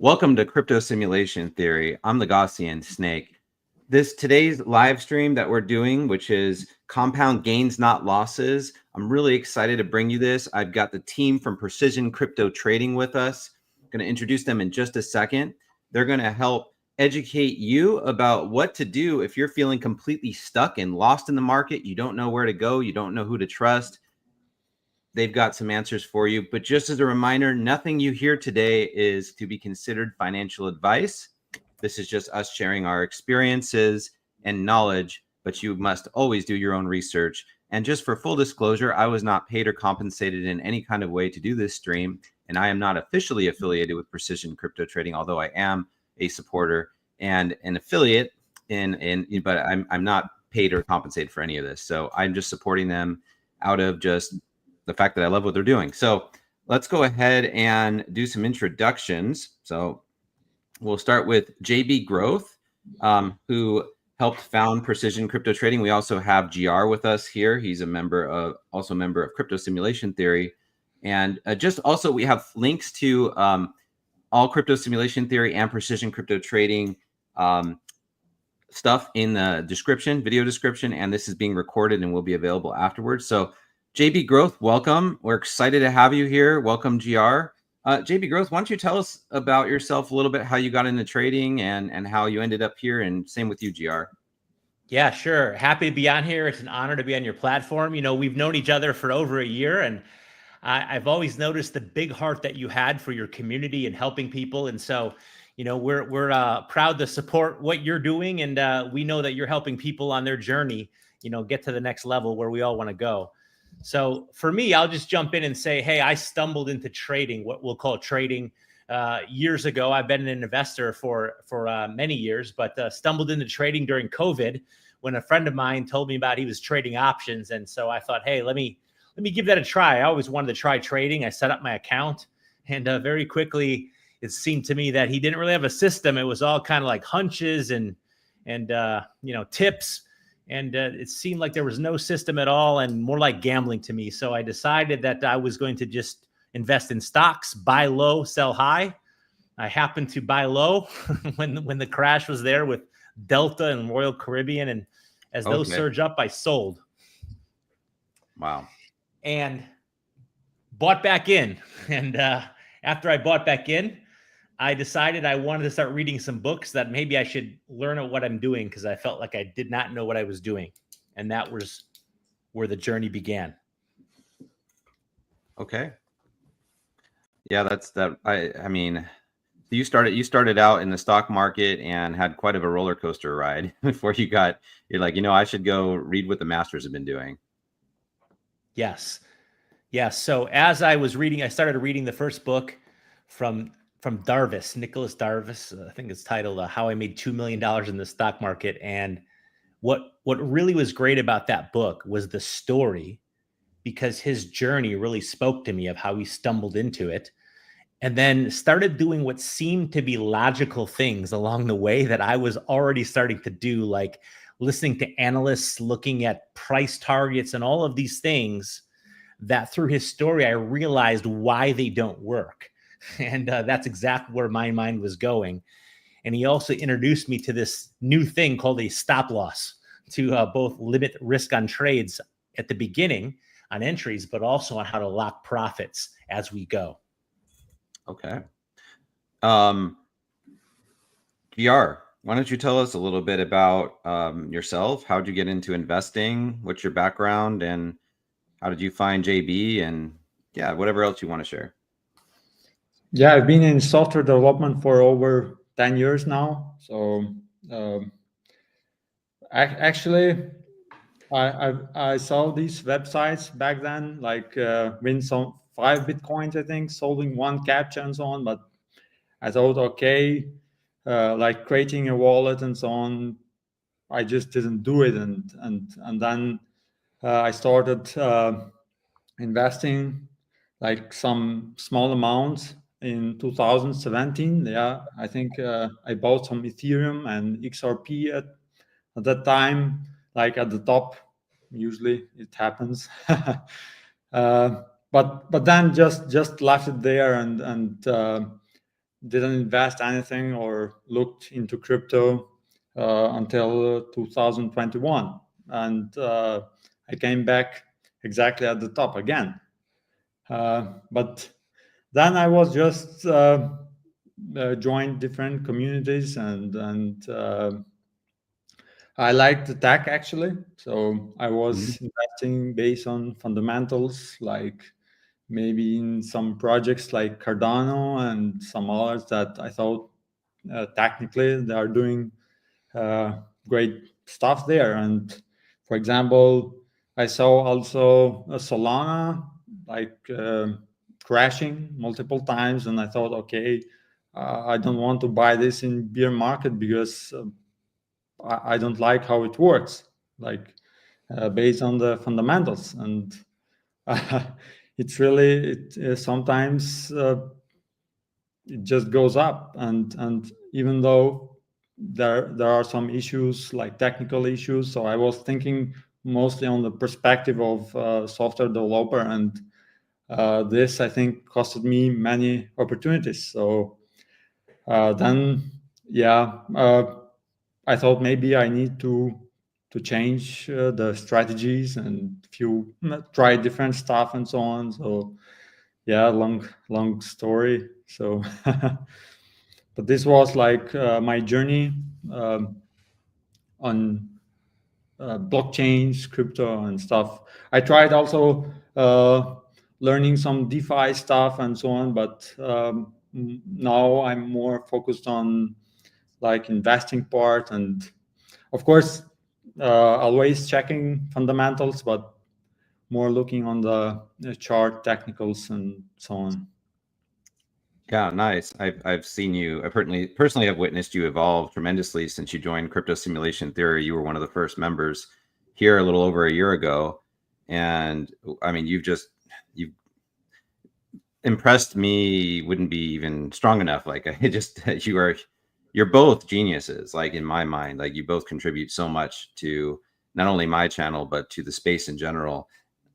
Welcome to Crypto Simulation Theory. I'm the Gaussian Snake. Today's live stream that we're doing, which is compound gains, not losses. I'm really excited to bring you this. I've got the team from Precision Crypto Trading with us. I'm going to introduce them in just a second. They're going to help educate you about what to do if you're feeling completely stuck and lost in the market. You don't know where to go. You don't know who to trust. They've got some answers for you. But just as a reminder, nothing you hear today is to be considered financial advice. This is just us sharing our experiences and knowledge, but you must always do your own research. And just for full disclosure, I was not paid or compensated in any kind of way to do this stream, and I am not officially affiliated with Precision Crypto Trading, although I am a supporter and an affiliate but I'm not paid or compensated for any of this. So I'm just supporting them out of just the fact that I love what they're doing. So let's go ahead and do some introductions. So we'll start with JB Growth, who helped found Precision Crypto Trading. We also have GR with us here. He's also a member of Crypto Simulation Theory. And just also we have links to all Crypto Simulation Theory and Precision Crypto Trading stuff in the description, video description, and this is being recorded and will be available afterwards. So JB Growth, welcome. We're excited to have you here. Welcome, GR. JB Growth, why don't you tell us about yourself a little bit, how you got into trading and how you ended up here, and same with you, GR. Yeah, sure. Happy to be on here. It's an honor to be on your platform. You know, we've known each other for over a year, and I've always noticed the big heart that you had for your community and helping people. And so, you know, we're proud to support what you're doing, and we know that you're helping people on their journey, you know, get to the next level where we all want to go. So for me, I'll just jump in and say, hey, I stumbled into trading, what we'll call trading, years ago. I've been an investor for many years, but stumbled into trading during COVID when a friend of mine told me about he was trading options. And so I thought, hey, let me give that a try. I always wanted to try trading. I set up my account, and very quickly it seemed to me that he didn't really have a system. It was all kind of like hunches and you know, tips. And it seemed like there was no system at all and more like gambling to me. So I decided that I was going to just invest in stocks, buy low, sell high. I happened to buy low when the crash was there with Delta and Royal Caribbean. And as those surge up, I sold. Wow. And bought back in. And after I bought back in, I decided I wanted to start reading some books that maybe I should learn what I'm doing, because I felt like I did not know what I was doing. And that was where the journey began. Okay. Yeah, that's that. I mean, you started out in the stock market and had quite of a roller coaster ride before you're like, you know, I should go read what the masters have been doing. Yes. Yes. So as I was reading, I started reading the first book from Darvis, Nicholas Darvis. I think it's titled How I Made $2 Million in the Stock Market. And what really was great about that book was the story, because his journey really spoke to me of how he stumbled into it and then started doing what seemed to be logical things along the way that I was already starting to do, like listening to analysts, looking at price targets and all of these things that through his story, I realized why they don't work. And that's exactly where my mind was going. And he also introduced me to this new thing called a stop loss to both limit risk on trades at the beginning on entries, but also on how to lock profits as we go. Okay. VR, why don't you tell us a little bit about yourself? How'd you get into investing? What's your background, and how did you find JB? And yeah, whatever else you want to share. Yeah, I've been in software development for over 10 years now. So actually, I saw these websites back then, like win some 5 Bitcoins, I think, solving one captcha and so on. But I thought, okay, like creating a wallet and so on, I just didn't do it. And then I started investing like some small amounts in 2017. Yeah, I think I bought some Ethereum and XRP at that time, like at the top. Usually it happens. But then just left it there and didn't invest anything or looked into crypto until 2021, and I came back exactly at the top again. But then I was just joined different communities, and I liked the tech actually. So I was investing based on fundamentals, like maybe in some projects like Cardano and some others that I thought technically they are doing great stuff there. And for example, I saw also a Solana like crashing multiple times, and I thought, okay, I don't want to buy this in bear market because I don't like how it works, like based on the fundamentals. And it's really sometimes it just goes up, and even though there are some issues like technical issues, so I was thinking mostly on the perspective of software developer, and this I think costed me many opportunities. So then yeah, I thought maybe I need to change the strategies and try different stuff and so on. So yeah, long story. So but this was like my journey on blockchains, crypto, and stuff. I tried also learning some DeFi stuff and so on, but now I'm more focused on like investing part, and of course always checking fundamentals, but more looking on the chart technicals and so on. Yeah, nice. I've seen you. I personally have witnessed you evolve tremendously since you joined Crypto Simulation Theory. You were one of the first members here a little over a year ago, and I mean, you've impressed me. Wouldn't be even strong enough. Like I just you're both geniuses. Like in my mind, like you both contribute so much to not only my channel but to the space in general.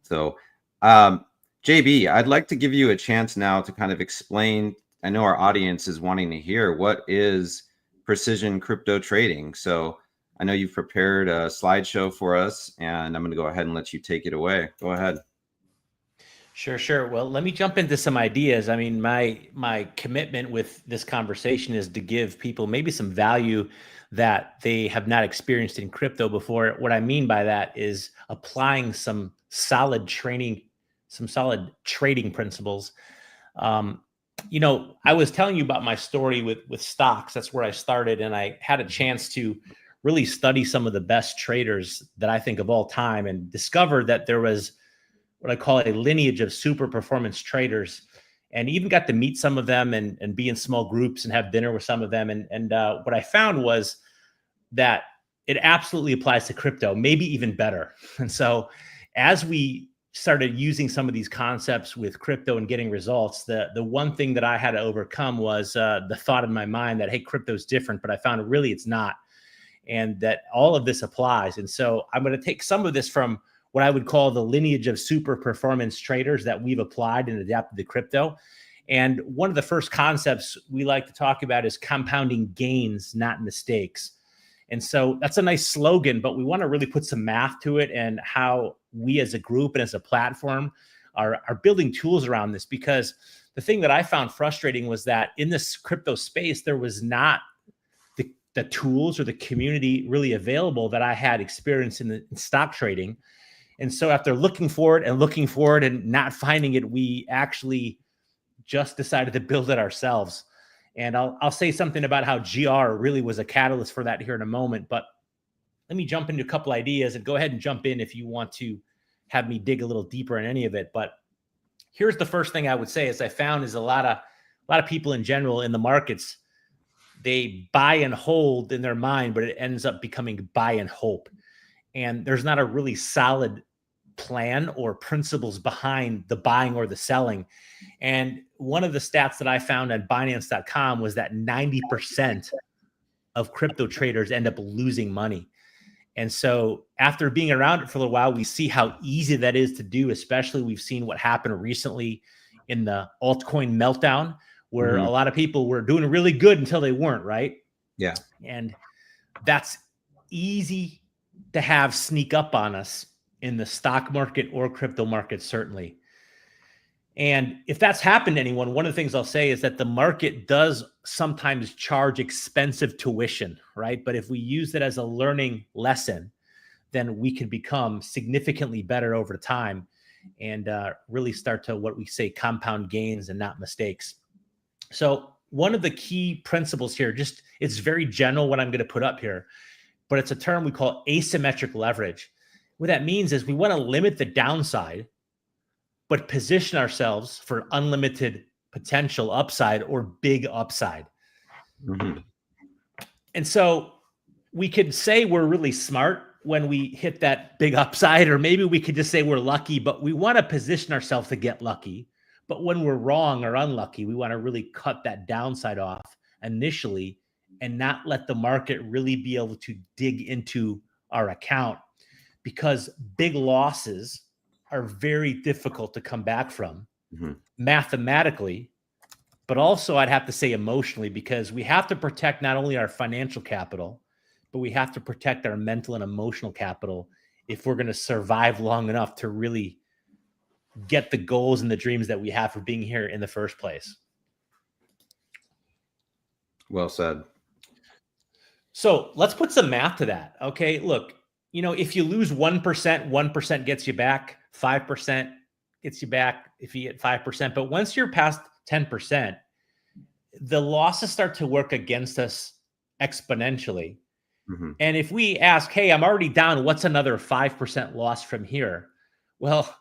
So, JB, I'd like to give you a chance now to kind of explain. I know our audience is wanting to hear what is precision crypto trading. So I know you've prepared a slideshow for us, and I'm going to go ahead and let you take it away. Go ahead. Sure. Well, let me jump into some ideas. I mean, my commitment with this conversation is to give people maybe some value that they have not experienced in crypto before. What I mean by that is applying some solid trading principles. I was telling you about my story with stocks. That's where I started, and I had a chance to really study some of the best traders that I think of all time, and discovered that there was what I call a lineage of super performance traders, and even got to meet some of them and be in small groups and have dinner with some of them. And what I found was that it absolutely applies to crypto, maybe even better. And so as we started using some of these concepts with crypto and getting results, the one thing that I had to overcome was the thought in my mind that, hey, crypto's different, but I found really it's not. And that all of this applies. And so I'm going to take some of this from what I would call the lineage of super performance traders that we've applied and adapted to crypto. And one of the first concepts we like to talk about is compounding gains, not mistakes. And so that's a nice slogan, but we want to really put some math to it, and how we as a group and as a platform are building tools around this. Because the thing that I found frustrating was that in this crypto space, there was not the tools or the community really available that I had experience in stock trading. And so after looking for it and not finding it, we actually just decided to build it ourselves. And I'll say something about how GR really was a catalyst for that here in a moment. But let me jump into a couple ideas, and go ahead and jump in if you want to have me dig a little deeper in any of it. But here's the first thing I would say is I found is a lot of people in general in the markets, they buy and hold in their mind, but it ends up becoming buy and hope. And there's not a really solid plan or principles behind the buying or the selling. And one of the stats that I found at Binance.com was that 90% of crypto traders end up losing money. And so after being around it for a little while, we see how easy that is to do. Especially we've seen what happened recently in the altcoin meltdown, where a lot of people were doing really good until they weren't, right? Yeah. And that's easy to have sneak up on us in the stock market or crypto market, certainly. And if that's happened to anyone, one of the things I'll say is that the market does sometimes charge expensive tuition, right? But if we use it as a learning lesson, then we can become significantly better over time and really start to what we say compound gains and not mistakes. So one of the key principles here, just it's very general what I'm going to put up here, but it's a term we call asymmetric leverage. What that means is we want to limit the downside, but position ourselves for unlimited potential upside or big upside. And so we could say we're really smart when we hit that big upside, or maybe we could just say we're lucky, but we want to position ourselves to get lucky. But when we're wrong or unlucky, we want to really cut that downside off initially and not let the market really be able to dig into our account, because big losses are very difficult to come back from mathematically, but also I'd have to say emotionally, because we have to protect not only our financial capital, but we have to protect our mental and emotional capital if we're going to survive long enough to really get the goals and the dreams that we have for being here in the first place. Well said. So let's put some math to that. Okay, look, if you lose 1%, 1% gets you back, 5% gets you back if you get 5%. But once you're past 10%, the losses start to work against us exponentially. And if we ask, hey, I'm already down, what's another 5% loss from here? Well,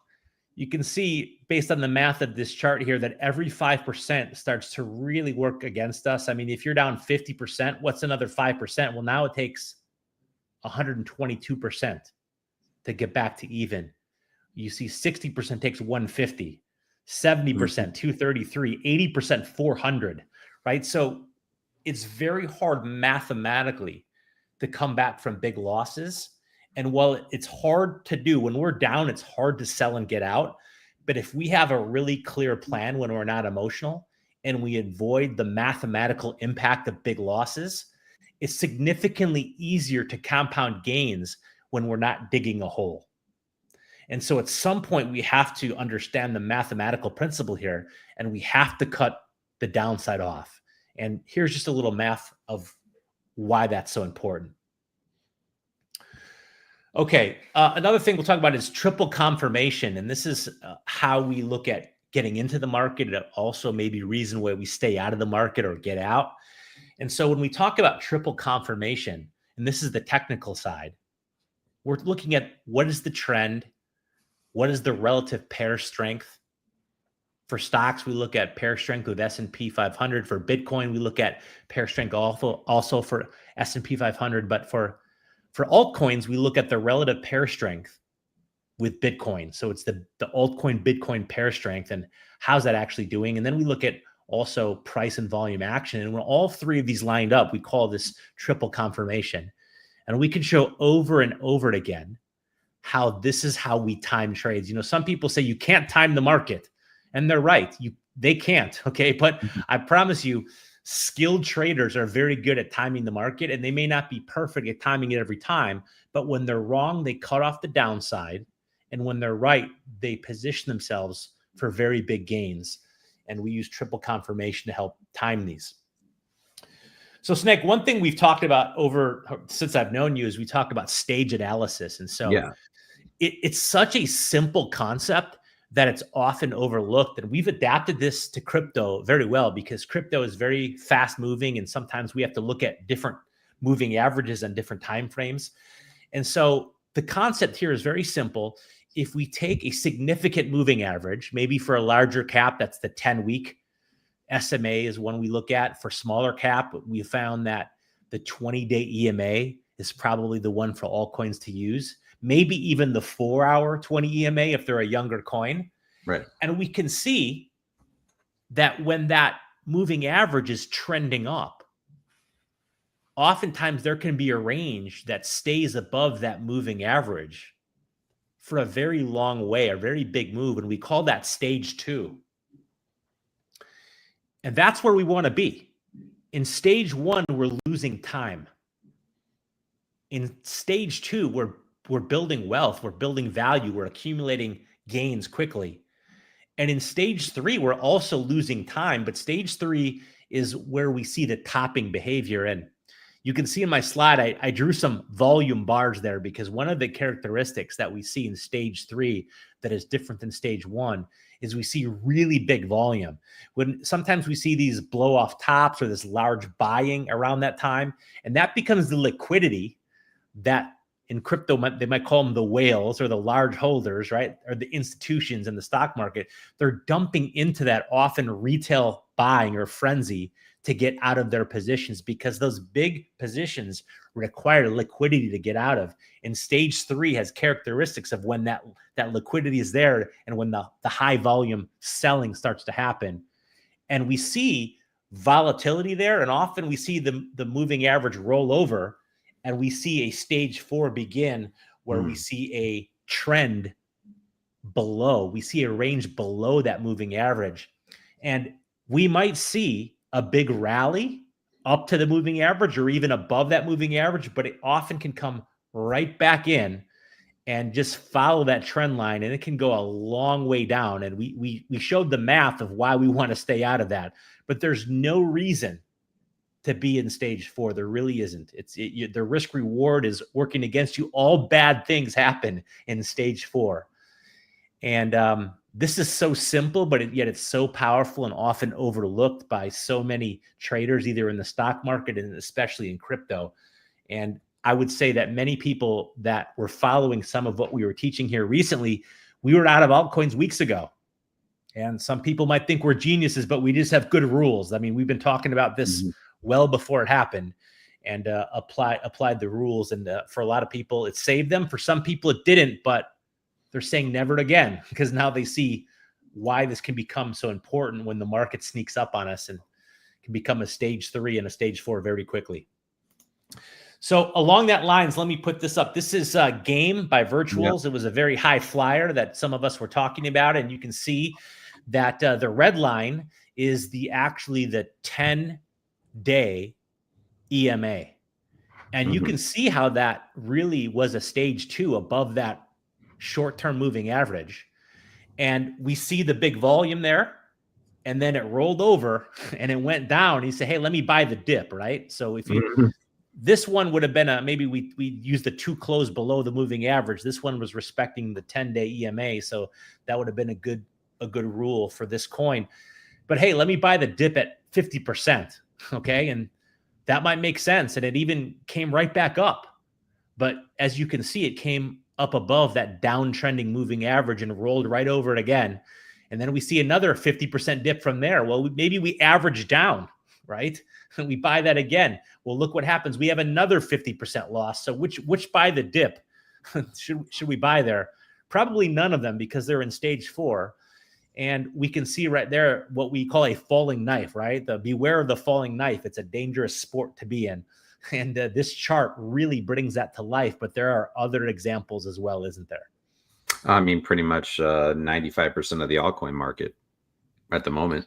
you can see based on the math of this chart here that every 5% starts to really work against us. I mean, if you're down 50%, what's another 5%? Well, now it takes 122% to get back to even. You see 60% takes 150, 70%, 233, 80%, 400, right? So it's very hard mathematically to come back from big losses. And while it's hard to do when we're down, it's hard to sell and get out. But if we have a really clear plan when we're not emotional and we avoid the mathematical impact of big losses, it's significantly easier to compound gains when we're not digging a hole. And so at some point, we have to understand the mathematical principle here, and we have to cut the downside off. And here's just a little math of why that's so important. Okay, another thing we'll talk about is triple confirmation. And this is how we look at getting into the market. It also may be reason why we stay out of the market or get out. And so when we talk about triple confirmation, and this is the technical side, we're looking at what is the trend, what is the relative pair strength. For stocks, we look at pair strength with S&P 500. For Bitcoin, we look at pair strength also for S&P 500. But for altcoins, we look at the relative pair strength with Bitcoin. So it's the altcoin Bitcoin pair strength and how's that actually doing. And then we look at also price and volume action. And when all three of these lined up, we call this triple confirmation. And we can show over and over again how this is how we time trades. Some people say you can't time the market, and they're right. They can't, okay? But I promise you, skilled traders are very good at timing the market, and they may not be perfect at timing it every time, but when they're wrong, they cut off the downside. And when they're right, they position themselves for very big gains. And we use triple confirmation to help time these. So Snake, one thing we've talked about since I've known you is we talk about stage analysis. And so it's such a simple concept that it's often overlooked. And we've adapted this to crypto very well because crypto is very fast moving. And sometimes we have to look at different moving averages and different time frames. And so the concept here is very simple. If we take a significant moving average, maybe for a larger cap, that's the 10-week SMA is one we look at. For smaller cap, we found that the 20-day EMA is probably the one for all coins to use. Maybe even the 4-hour 20 EMA if they're a younger coin. Right. And we can see that when that moving average is trending up, oftentimes there can be a range that stays above that moving average for a very long way, a very big move. And we call that stage 2. And that's where we want to be. In stage one, we're losing time. In stage two, we're building wealth, we're building value, we're accumulating gains quickly. And in stage three, we're also losing time, but stage three is where we see the topping behavior. And you can see in my slide, I drew some volume bars there because one of the characteristics that we see in stage three that is different than stage one is we see really big volume. When sometimes we see these blow off tops or this large buying around that time, and that becomes the liquidity that in crypto, they might call them the whales or the large holders, right? Or the institutions in the stock market. They're dumping into that often retail buying or frenzy to get out of their positions because those big positions require liquidity to get out of. And stage three has characteristics of when that liquidity is there and when the high volume selling starts to happen. And we see volatility there. And often we see the moving average roll over and we see a stage four begin where we see a trend below. We see a range below that moving average. And we might see a big rally up to the moving average or even above that moving average, but it often can come right back in and just follow that trend line. And it can go a long way down. And we showed the math of why we want to stay out of that, but there's no reason to be in stage four. There really isn't. The risk reward is working against you. All bad things happen in stage four. And this is so simple, but yet it's so powerful and often overlooked by so many traders, either in the stock market and especially in crypto. And I would say that many people that were following some of what we were teaching here recently, we were out of altcoins weeks ago. And some people might think we're geniuses, but we just have good rules. I mean, we've been talking about this well before it happened and applied the rules. And for a lot of people, it saved them. For some people, it didn't, but they're saying never again, because now they see why this can become so important when the market sneaks up on us and can become a stage three and a stage four very quickly. So along that lines, let me put this up. This is a game by Virtuals. It was a very high flyer that some of us were talking about. And you can see that the red line is actually the 10-day EMA. And you can see how that really was a stage two above that short-term moving average. And we see the big volume there. And then it rolled over and it went down. He said, hey, let me buy the dip, right? So if you, this one would have been maybe we used the two close below the moving average. This one was respecting the 10-day EMA. So that would have been a good rule for this coin. But hey, let me buy the dip at 50%. Okay. And that might make sense. And it even came right back up. But as you can see, it came up above that downtrending moving average and rolled right over it again. And then we see another 50% dip from there. Well, maybe we average down, right? And we buy that again. Well, look what happens. We have another 50% loss. So which buy the dip should we buy there? Probably none of them because they're in stage four. And we can see right there what we call a falling knife, right? Beware of the falling knife. It's a dangerous sport to be in. And this chart really brings that to life. But there are other examples as well, isn't there? I mean, pretty much 95% of the altcoin market at the moment.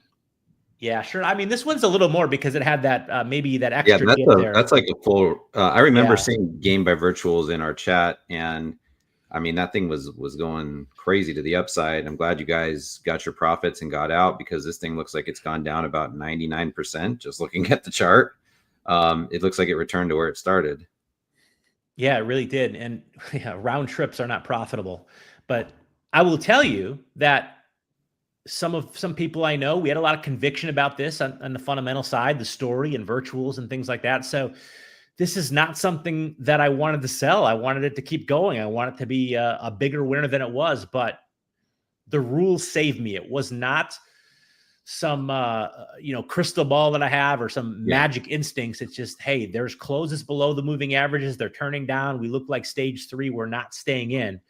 Yeah, sure. I mean, this one's a little more because it had that maybe that extra dip there. That's like a full. I remember seeing Game by Virtuals in our chat, and I mean that thing was going crazy to the upside. I'm glad you guys got your profits and got out because this thing looks like it's gone down about 99%. Just looking at the chart, it looks like it returned to where it started. Yeah, it really did. And round trips are not profitable. But I will tell you that some people I know, we had a lot of conviction about this on the fundamental side, the story and Virtuals and things like that. So this is not something that I wanted to sell. I wanted it to keep going. I want it to be a bigger winner than it was, but the rules saved me. It was not some, crystal ball that I have or some magic instincts. It's just, hey, there's closes below the moving averages. They're turning down. We look like stage three. We're not staying in.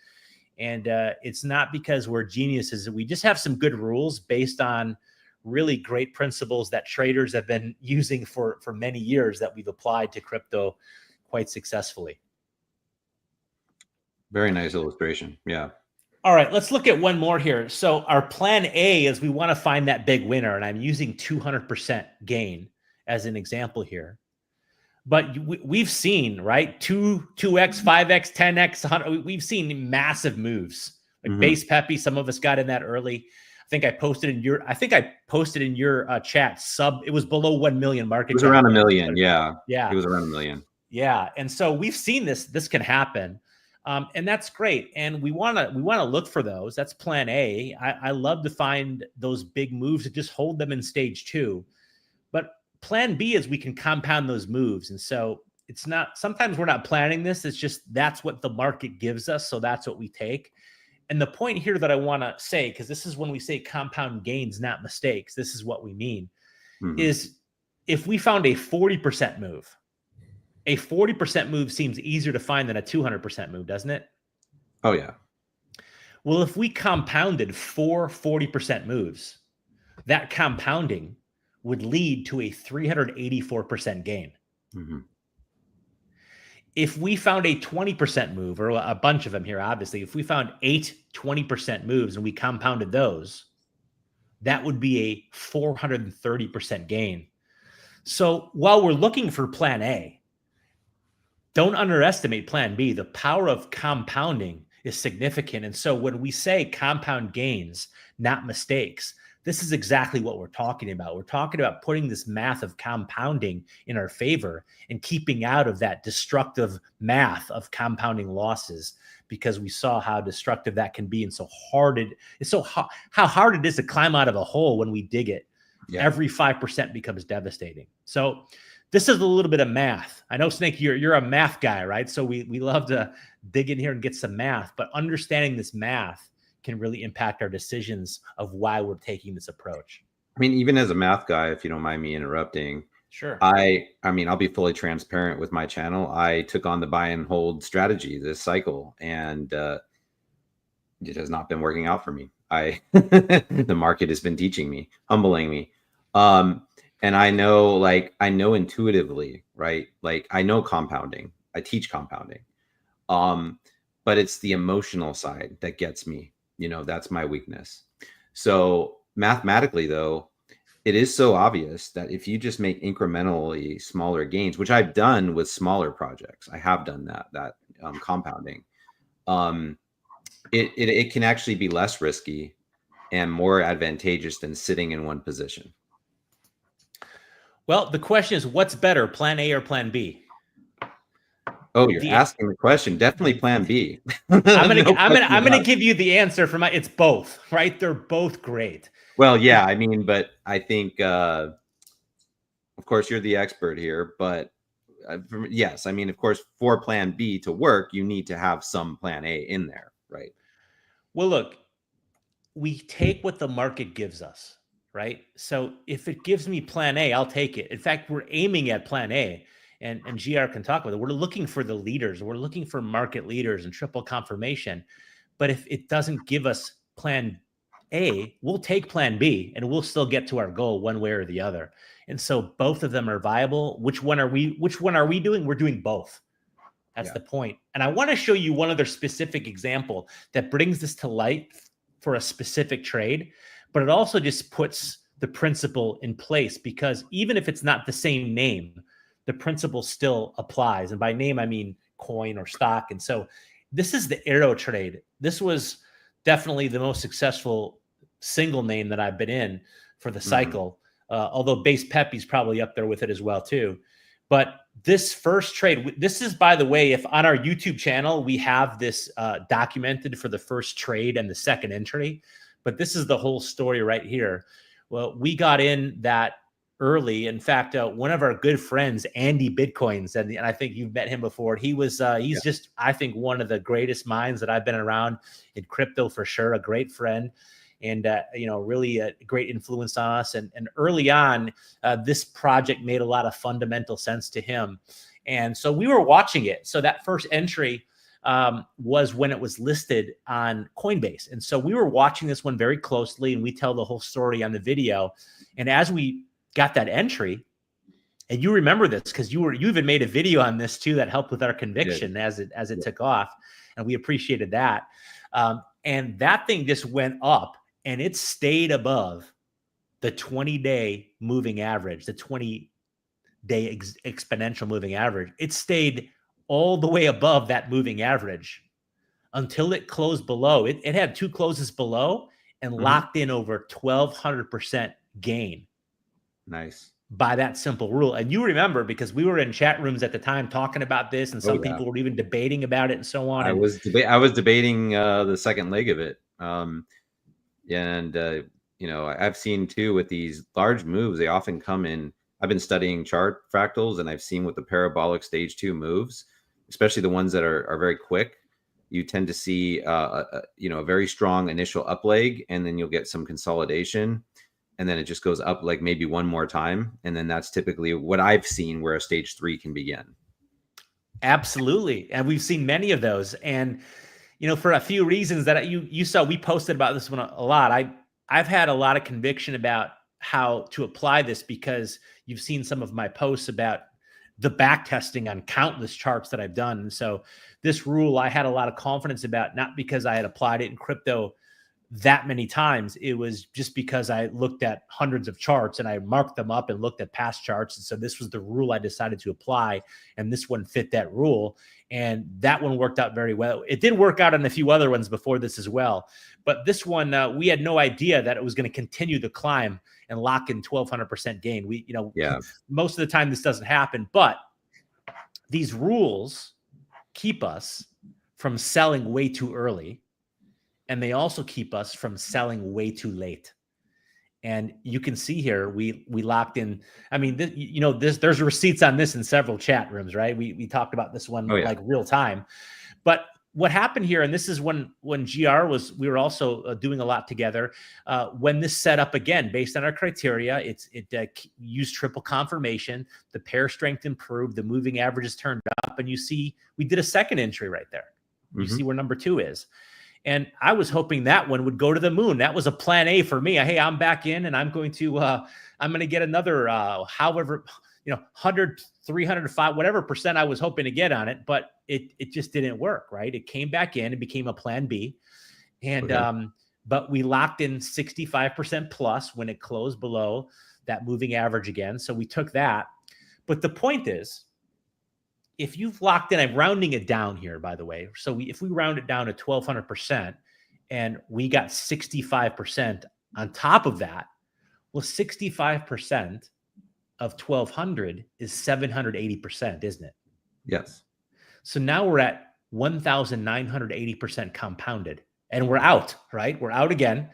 And it's not because we're geniuses. We just have some good rules based on really great principles that traders have been using for many years that we've applied to crypto quite successfully. Very nice illustration. Yeah. All right, let's look at one more here. So our plan A is we want to find that big winner, and I'm using 200% gain as an example here. But we've seen, right, 2x, 5x, 10x, 100. We've seen massive moves. Like base Peppy, some of us got in that early. I think I posted in your chat it was below 1 million market cap. It was around 1 million. Yeah. Yeah. It was around 1 million. Yeah. And so we've seen this can happen. And that's great. And we want to look for those. That's plan A. I love to find those big moves and just hold them in stage 2. But plan B is we can compound those moves. And so it's not, sometimes we're not planning this. It's just, that's what the market gives us. So that's what we take. And the point here that I want to say, because this is when we say compound gains, not mistakes, this is what we mean, is if we found a 40% move, a 40% move seems easier to find than a 200% move, doesn't it? Oh, yeah. Well, if we compounded 4 40% moves, that compounding would lead to a 384% gain. If we found a 20% move, or a bunch of them here, obviously, if we found 8 20% moves and we compounded those, that would be a 430% gain. So while we're looking for plan A, don't underestimate plan B. The power of compounding is significant. And so when we say compound gains, not mistakes, this is exactly what we're talking about. We're talking about putting this math of compounding in our favor and keeping out of that destructive math of compounding losses, because we saw how destructive that can be and how hard it is to climb out of a hole when we dig it. Yeah. Every 5% becomes devastating. So this is a little bit of math. I know, Snake, you're a math guy, right? So we love to dig in here and get some math, but understanding this math can really impact our decisions of why we're taking this approach. I mean, even as a math guy, if you don't mind me interrupting, sure. I mean, I'll be fully transparent with my channel. I took on the buy and hold strategy this cycle, and it has not been working out for me. The market has been teaching me, humbling me. And I know intuitively, right? Like, I know compounding. I teach compounding. But it's the emotional side that gets me. That's my weakness. So mathematically, though, it is so obvious that if you just make incrementally smaller gains, which I've done with smaller projects, I have done that compounding. It can actually be less risky and more advantageous than sitting in one position. Well, the question is, what's better, plan A or plan B? Oh, you're asking the question. Definitely plan B. I'm gonna give you the answer for it's both, right? They're both great. Well, yeah, I mean, but I think, of course, you're the expert here, but yes, I mean, of course, for plan B to work, you need to have some plan A in there, right? Well, look, we take what the market gives us, right? So if it gives me plan A, I'll take it. In fact, we're aiming at plan A. And GR can talk about it. We're looking for the leaders. We're looking for market leaders and triple confirmation. But if it doesn't give us plan A, we'll take plan B and we'll still get to our goal one way or the other. And so both of them are viable. Which one are we doing? We're doing both. That's the point. And I want to show you one other specific example that brings this to light for a specific trade, but it also just puts the principle in place, because even if it's not the same name, the principle still applies. And by name, I mean coin or stock. And so this is the Arrow trade. This was definitely the most successful single name that I've been in for the cycle. Although base Peppy's probably up there with it as well too. But this first trade, this is, by the way, if on our YouTube channel, we have this documented for the first trade and the second entry, but this is the whole story right here. Well, we got in that early. In fact, one of our good friends, Andy Bitcoins, and I think you've met him before. He's just, I think, one of the greatest minds that I've been around in crypto for sure. A great friend, and really a great influence on us. And early on, this project made a lot of fundamental sense to him, and so we were watching it. So that first entry was when it was listed on Coinbase, and so we were watching this one very closely, and we tell the whole story on the video. And as we got that entry, and you remember this because you even made a video on this too that helped with our conviction as it took off, and we appreciated that. And that thing just went up and it stayed above the 20-day moving average, the 20-day exponential moving average. It stayed all the way above that moving average until it closed below. It had 2 closes below and locked in over 1,200% gain. Nice. By that simple rule. And you remember, because we were in chat rooms at the time talking about this, and some people were even debating about it and so on. I was debating the second leg of it. You know, I've seen too with these large moves, they often come in. I've been studying chart fractals, and I've seen with the parabolic stage 2 moves, especially the ones that are very quick, you tend to see you know, a very strong initial up leg, and then you'll get some consolidation, and then it just goes up like maybe one more time, and then that's typically what I've seen where a stage 3 can begin. Absolutely. And we've seen many of those. And, you know, for a few reasons that you saw, we posted about this one a lot. I've had a lot of conviction about how to apply this, because you've seen some of my posts about the back testing on countless charts that I've done. And so this rule I had a lot of confidence about, not because I had applied it in crypto that many times. It was just because I looked at hundreds of charts and I marked them up and looked at past charts. And so this was the rule I decided to apply. And this one fit that rule. And that one worked out very well. It did work out on a few other ones before this as well. But this one, we had no idea that it was going to continue to climb and lock in 1,200% gain. We, you know, most of the time this doesn't happen, but these rules keep us from selling way too early. And they also keep us from selling way too late. And you can see here, we locked in. I mean, you know, there's receipts on this in several chat rooms, right? We talked about this one like real time. But what happened here, and this is when GR was, we were also doing a lot together. When this set up again, based on our criteria, it used triple confirmation. The pair strength improved. The moving averages turned up, and you see we did a second entry right there. You see where number 2 is. And I was hoping that one would go to the moon. That was a plan A for me. Hey, I'm back in, and I'm going to get another, however, you know, 100, 305, whatever percent I was hoping to get on it, but it just didn't work, right? It came back in and became a plan B. And, but we locked in 65% plus when it closed below that moving average again. So we took that. But the point is, if you've locked in, I'm rounding it down here, by the way. So if we round it down to 1,200% and we got 65% on top of that, well, 65% of 1,200 is 780%, isn't it? Yes. So now we're at 1,980% compounded, and we're out, right? We're out again.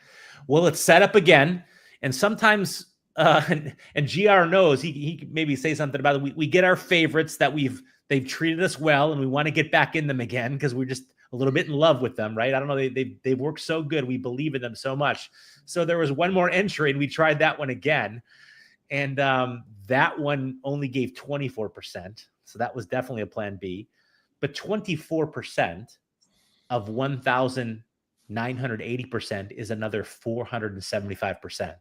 Well, it's set up again. And sometimes, and GR knows, he maybe say something about it. We get our favorites that they've treated us well, and we want to get back in them again because we're just a little bit in love with them, right? I don't know. They've worked so good. We believe in them so much. So there was one more entry, and we tried that one again. And that one only gave 24%. So that was definitely a plan B. But 24% of 1,980% is another 475%.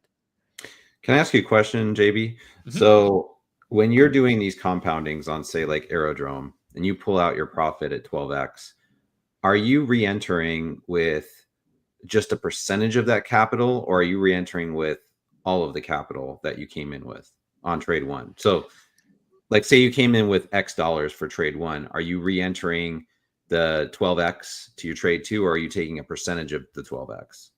Can I ask you a question, JB? So when you're doing these compoundings on, say, like Aerodrome, and you pull out your profit at 12x, are you re-entering with just a percentage of that capital, or are you re-entering with all of the capital that you came in with on trade 1? So like, say you came in with X dollars for trade 1, are you re-entering the 12x to your trade 2, or are you taking a percentage of the 12x?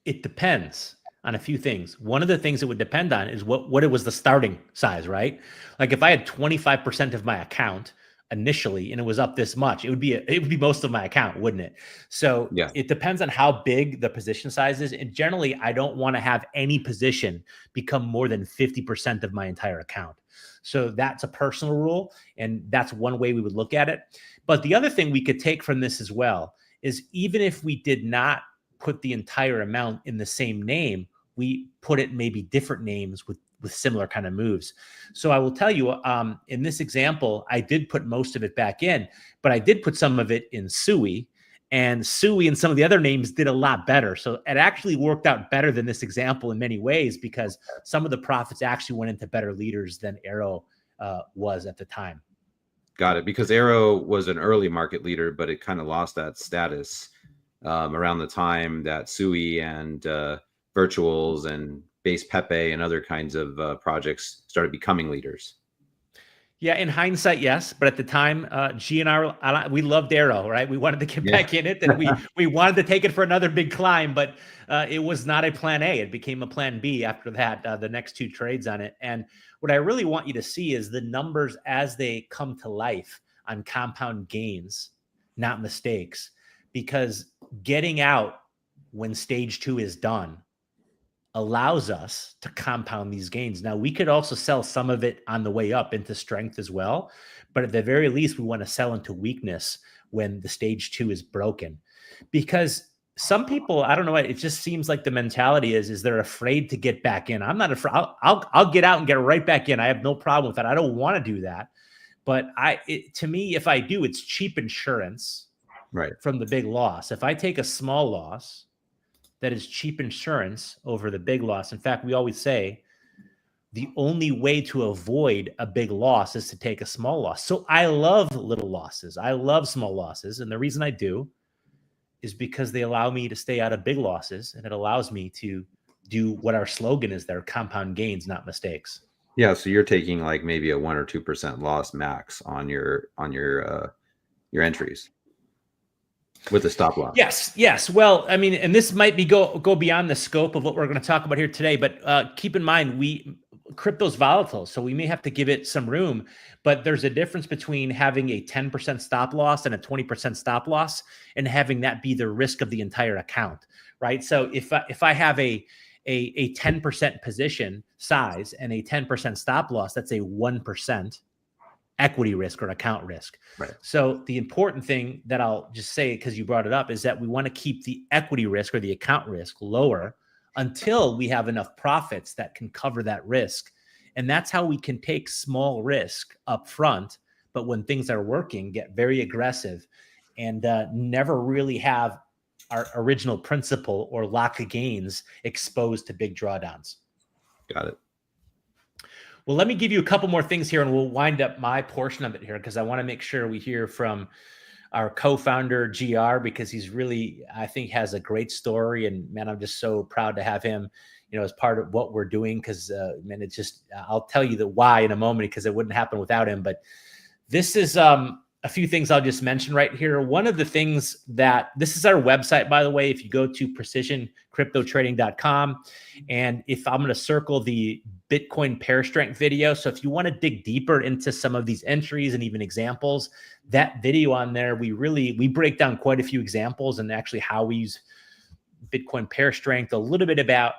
It depends on a few things. One of the things it would depend on is what it was the starting size, right? Like if I had 25% of my account initially and it was up this much, it would be most of my account, wouldn't it? So it depends on how big the position size is. And generally, I don't want to have any position become more than 50% of my entire account. So that's a personal rule, and that's one way we would look at it. But the other thing we could take from this as well is, even if we did not put the entire amount in the same name, we put it maybe different names with similar kind of moves. So I will tell you, in this example, I did put most of it back in, but I did put some of it in SUI, and SUI and some of the other names did a lot better. So it actually worked out better than this example in many ways, because some of the profits actually went into better leaders than Aero was at the time. Got it. Because Aero was an early market leader, but it kind of lost that status around the time that Sui and Virtuals and Base Pepe and other kinds of projects started becoming leaders. Yeah, in hindsight, yes, but at the time, G and I, we loved Arrow, right? We wanted to get back in it, and we wanted to take it for another big climb, but it was not a plan A. It became a plan B after that, the next 2 trades on it. And what I really want you to see is the numbers as they come to life on compound gains, not mistakes, because getting out when stage 2 is done allows us to compound these gains. Now, we could also sell some of it on the way up into strength as well, but at the very least, we want to sell into weakness when the stage 2 is broken. Because some people, I don't know, it just seems like the mentality is they're afraid to get back in. I'm not afraid. I'll get out and get right back in. I have no problem with that. I don't want to do that. But to me, if I do, it's cheap insurance from the big loss. If I take a small loss, that is cheap insurance over the big loss. In fact, we always say the only way to avoid a big loss is to take a small loss. So I love little losses. I love small losses. And the reason I do is because they allow me to stay out of big losses. And it allows me to do what our slogan is there: compound gains, not mistakes. Yeah. So you're taking like maybe a 1 or 2% loss max on your entries with the stop loss. Yes. Well, I mean, and this might be go beyond the scope of what we're going to talk about here today, but keep in mind, crypto's volatile, so we may have to give it some room, but there's a difference between having a 10% stop loss and a 20% stop loss and having that be the risk of the entire account, right? So if I have a 10% position size and a 10% stop loss, that's a 1% equity risk or account risk. Right. So the important thing that I'll just say, because you brought it up, is that we want to keep the equity risk or the account risk lower until we have enough profits that can cover that risk. And that's how we can take small risk up front, but when things are working, get very aggressive and never really have our original principal or lock of gains exposed to big drawdowns. Got it. Well, let me give you a couple more things here and we'll wind up my portion of it here because I want to make sure we hear from our co-founder, GR, because he's really, I think, has a great story. And man, I'm just so proud to have him, as part of what we're doing because, man, it's just, I'll tell you the why in a moment because it wouldn't happen without him. But this is a few things I'll just mention right here. One of the things this is our website, by the way, if you go to precisioncryptotrading.com, and if I'm going to circle the Bitcoin pair strength video. So if you want to dig deeper into some of these entries and even examples, that video on there, we break down quite a few examples and actually how we use Bitcoin pair strength, a little bit about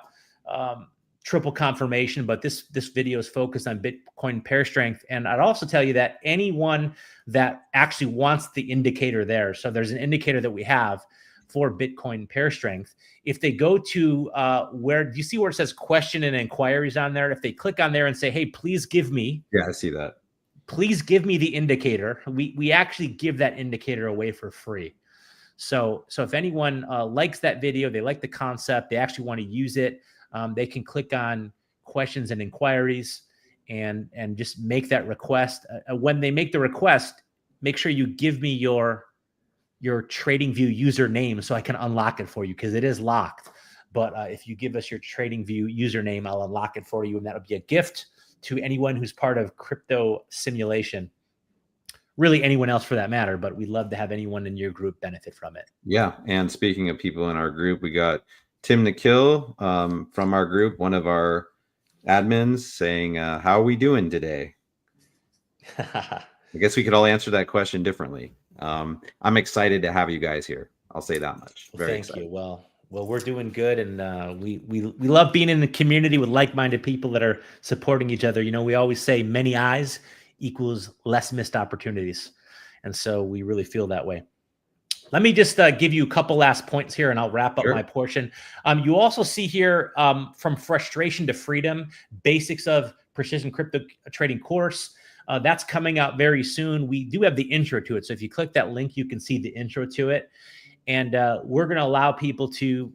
triple confirmation, but this video is focused on Bitcoin pair strength. And I'd also tell you that anyone that actually wants the indicator there, so there's an indicator that we have for Bitcoin pair strength. If they go to where do you see where it says question and inquiries on there? If they click on there and say, hey, please give me. Yeah, I see that. Please give me the indicator. We actually give that indicator away for free. So if anyone likes that video, they like the concept, they actually want to use it, they can click on questions and inquiries and just make that request. When they make the request, make sure you give me your TradingView username so I can unlock it for you because it is locked. But if you give us your TradingView username, I'll unlock it for you, and that'll be a gift to anyone who's part of Crypto Simulation. Really anyone else for that matter, but we'd love to have anyone in your group benefit from it. Yeah, and speaking of people in our group, we got Tim Nikhil from our group, one of our admins, saying, how are we doing today? I guess we could all answer that question differently. I'm excited to have you guys here. I'll say that much. Very Thank excited. You. Well, we're doing good, and we love being in the community with like-minded people that are supporting each other. We always say many eyes equals less missed opportunities, and so we really feel that way. Let me just give you a couple last points here, and I'll wrap up my portion. You also see here from frustration to freedom, basics of precision crypto trading course. That's coming out very soon. We do have the intro to it. So if you click that link, you can see the intro to it. And we're going to allow people to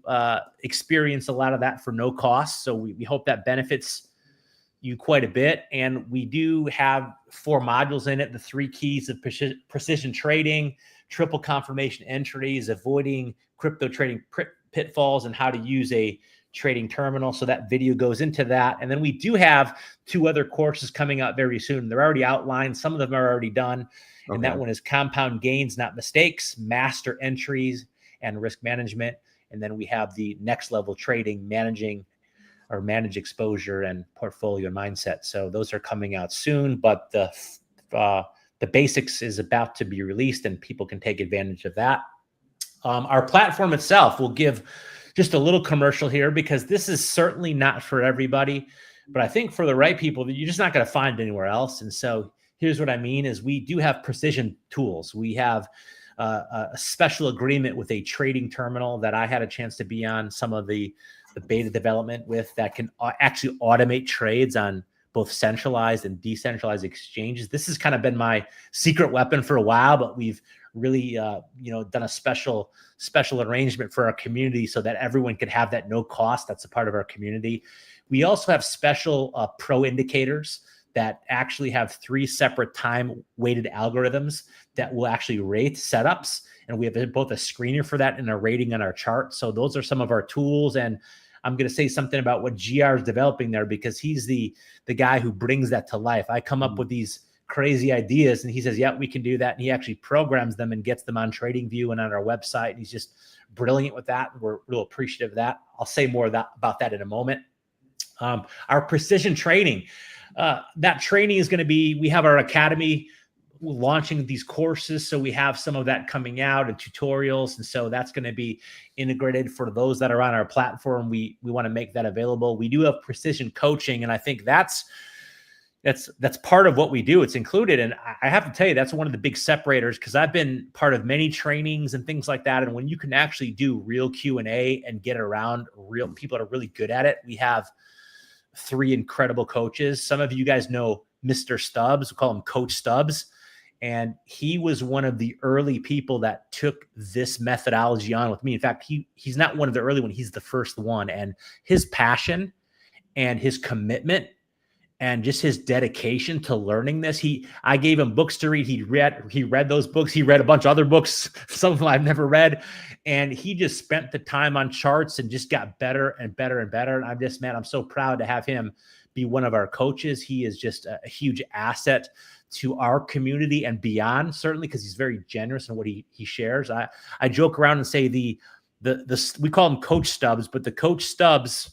experience a lot of that for no cost. So we hope that benefits you quite a bit. And we do have 4 modules in it: the 3 keys of precision trading, triple confirmation entries, avoiding crypto trading pitfalls, and how to use a trading terminal. So that video goes into that. And then we do have 2 other courses coming out very soon. They're already outlined. Some of them are already done. Okay. And that one is compound gains, not mistakes, master entries, and risk management. And then we have the next level trading, manage exposure and portfolio mindset. So those are coming out soon, but the basics is about to be released, and people can take advantage of that. Our platform itself will give just a little commercial here, because this is certainly not for everybody, but I think for the right people that you're just not going to find anywhere else. And so here's what I mean is we do have precision tools. We have a special agreement with a trading terminal that I had a chance to be on some of the beta development with, that can actually automate trades on both centralized and decentralized exchanges. This has kind of been my secret weapon for a while, but we've really done a special arrangement for our community so that everyone could have that no cost. That's a part of our community. We also have special pro indicators that actually have 3 separate time weighted algorithms that will actually rate setups. And we have both a screener for that and a rating on our chart. So those are some of our tools. And I'm going to say something about what GR is developing there, because he's the guy who brings that to life. I come up with these crazy ideas and he says, yeah, we can do that. And he actually programs them and gets them on TradingView and on our website. And he's just brilliant with that. We're real appreciative of that. I'll say more about that in a moment. Our precision training, that training is going to be, we have our academy launching these courses. So we have some of that coming out and tutorials. And so that's going to be integrated for those that are on our platform. We want to make that available. We do have precision coaching. And I think that's part of what we do. It's included. And I have to tell you, that's one of the big separators, because I've been part of many trainings and things like that. And when you can actually do real Q&A and get around real people that are really good at it, we have 3 incredible coaches. Some of you guys know Mr. Stubbs. We call him Coach Stubbs. And he was one of the early people that took this methodology on with me. In fact, he's not one of the early one. He's the first one. And his passion and his commitment and just his dedication to learning this. I gave him books to read. He read those books. He read a bunch of other books, some of them I've never read. And he just spent the time on charts and just got better and better and better. And I'm so proud to have him be one of our coaches. He is just a huge asset to our community and beyond, certainly, because he's very generous in what he shares. I joke around and say we call him Coach Stubbs, but the Coach Stubbs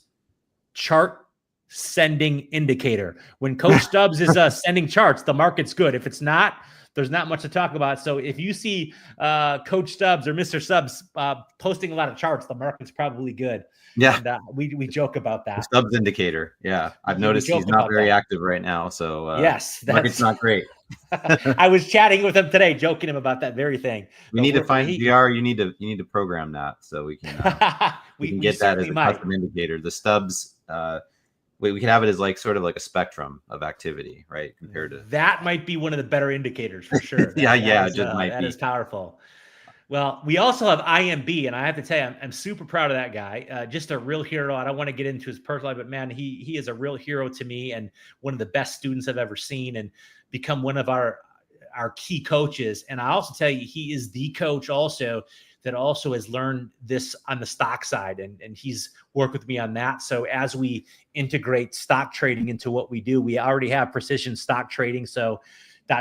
chart sending indicator. When Coach Stubbs is sending charts, the market's good. If it's not, there's not much to talk about. So if you see Coach Stubbs or Mr. Stubbs posting a lot of charts, the market's probably good. Yeah. And we joke about that. The Stubbs indicator. Yeah. I've noticed he's not very active right now. So yes, market's not great. I was chatting with him today, joking him about that very thing. We need to find GR. You need to program that so we can we can get that as a custom indicator. The Stubbs, we can have it as sort of like a spectrum of activity, right? Compared to that might be one of the better indicators for sure. That is powerful. Well, we also have IMB, and I have to tell you, I'm super proud of that guy. Just a real hero. I don't want to get into his personal life, but man, he is a real hero to me and one of the best students I've ever seen, and become one of our key coaches. And I also tell you, he is the coach also that also has learned this on the stock side, and he's worked with me on that. So as we integrate stock trading into what we do, we already have precision stock trading.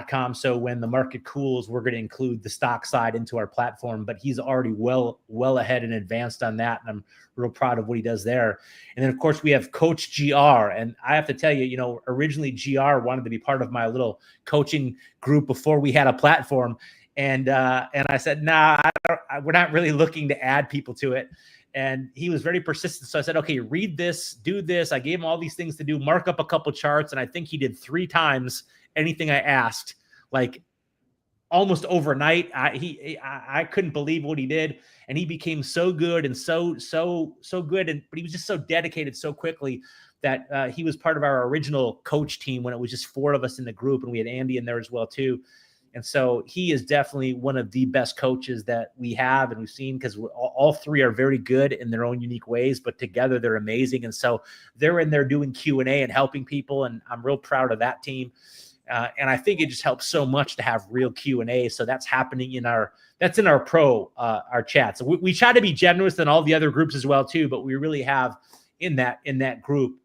.com. So when the market cools, we're going to include the stock side into our platform, but he's already well ahead and advanced on that. And I'm real proud of what he does there. And then of course we have Coach GR. And I have to tell you, originally GR wanted to be part of my little coaching group before we had a platform. And I said, nah, we're not really looking to add people to it. And he was very persistent. So I said, okay, read this, do this. I gave him all these things to do, mark up a couple charts. And I think he did 3 times anything I asked, like almost overnight. I couldn't believe what he did. And he became so good and so good. But he was just so dedicated so quickly that he was part of our original coach team when it was just 4 of us in the group. And we had Andy in there as well too. And so he is definitely one of the best coaches that we have and we've seen, because all three are very good in their own unique ways, but together they're amazing. And so they're in there doing Q&A and helping people. And I'm real proud of that team. And I think it just helps so much to have real Q&A. So that's happening in our our chat. So we try to be generous in all the other groups as well too, but we really have in that group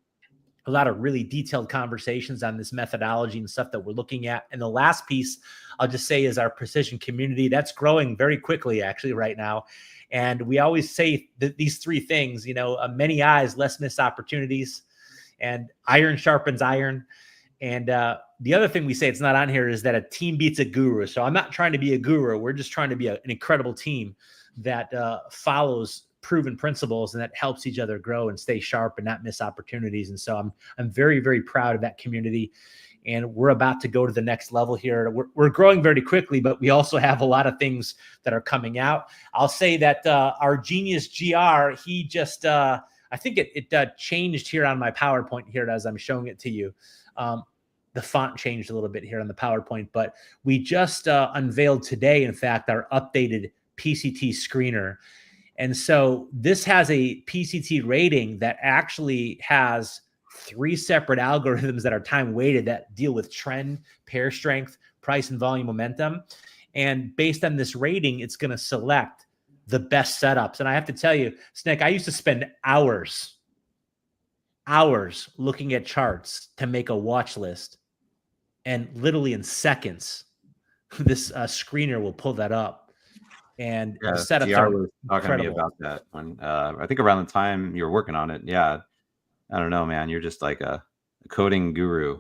a lot of really detailed conversations on this methodology and stuff that we're looking at. And the last piece I'll just say is our precision community. That's growing very quickly actually right now. And we always say these three things, many eyes, less missed opportunities, and iron sharpens iron. And the other thing we say, it's not on here, is that a team beats a guru. So I'm not trying to be a guru. We're just trying to be an incredible team that follows proven principles and that helps each other grow and stay sharp and not miss opportunities. And so I'm very, very proud of that community. And we're about to go to the next level here. We're growing very quickly, but we also have a lot of things that are coming out. I'll say that our genius GR, he just, I think it changed here on my PowerPoint here as I'm showing it to you. The font changed a little bit here on the PowerPoint, but we just unveiled today, in fact, our updated PCT screener. And so this has a PCT rating that actually has 3 separate algorithms that are time weighted that deal with trend, pair strength, price, and volume momentum. And based on this rating, it's going to select the best setups. And I have to tell you, Snick, I used to spend hours looking at charts to make a watch list. And literally in seconds, this screener will pull that up. And the setups GR are was talking to me about that one. I think around the time you were working on it. Yeah. I don't know, man. You're just like a coding guru.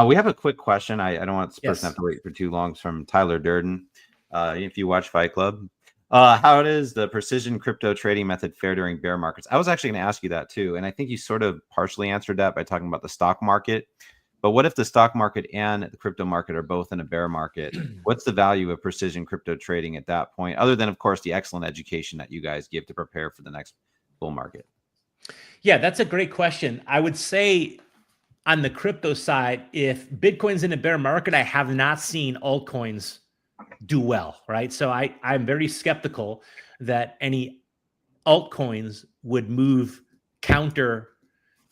We have a quick question. I don't want this person to have to wait for too long. It's from Tyler Durden. If you watch Fight Club, how does the precision crypto trading method fare during bear markets? I was actually going to ask you that too. And I think you sort of partially answered that by talking about the stock market. But what if the stock market and the crypto market are both in a bear market? What's the value of precision crypto trading at that point, other than, of course, the excellent education that you guys give to prepare for the next bull market? Yeah, that's a great question. I would say on the crypto side, if Bitcoin's in a bear market, I have not seen altcoins do well, right? So I'm very skeptical that any altcoins would move counter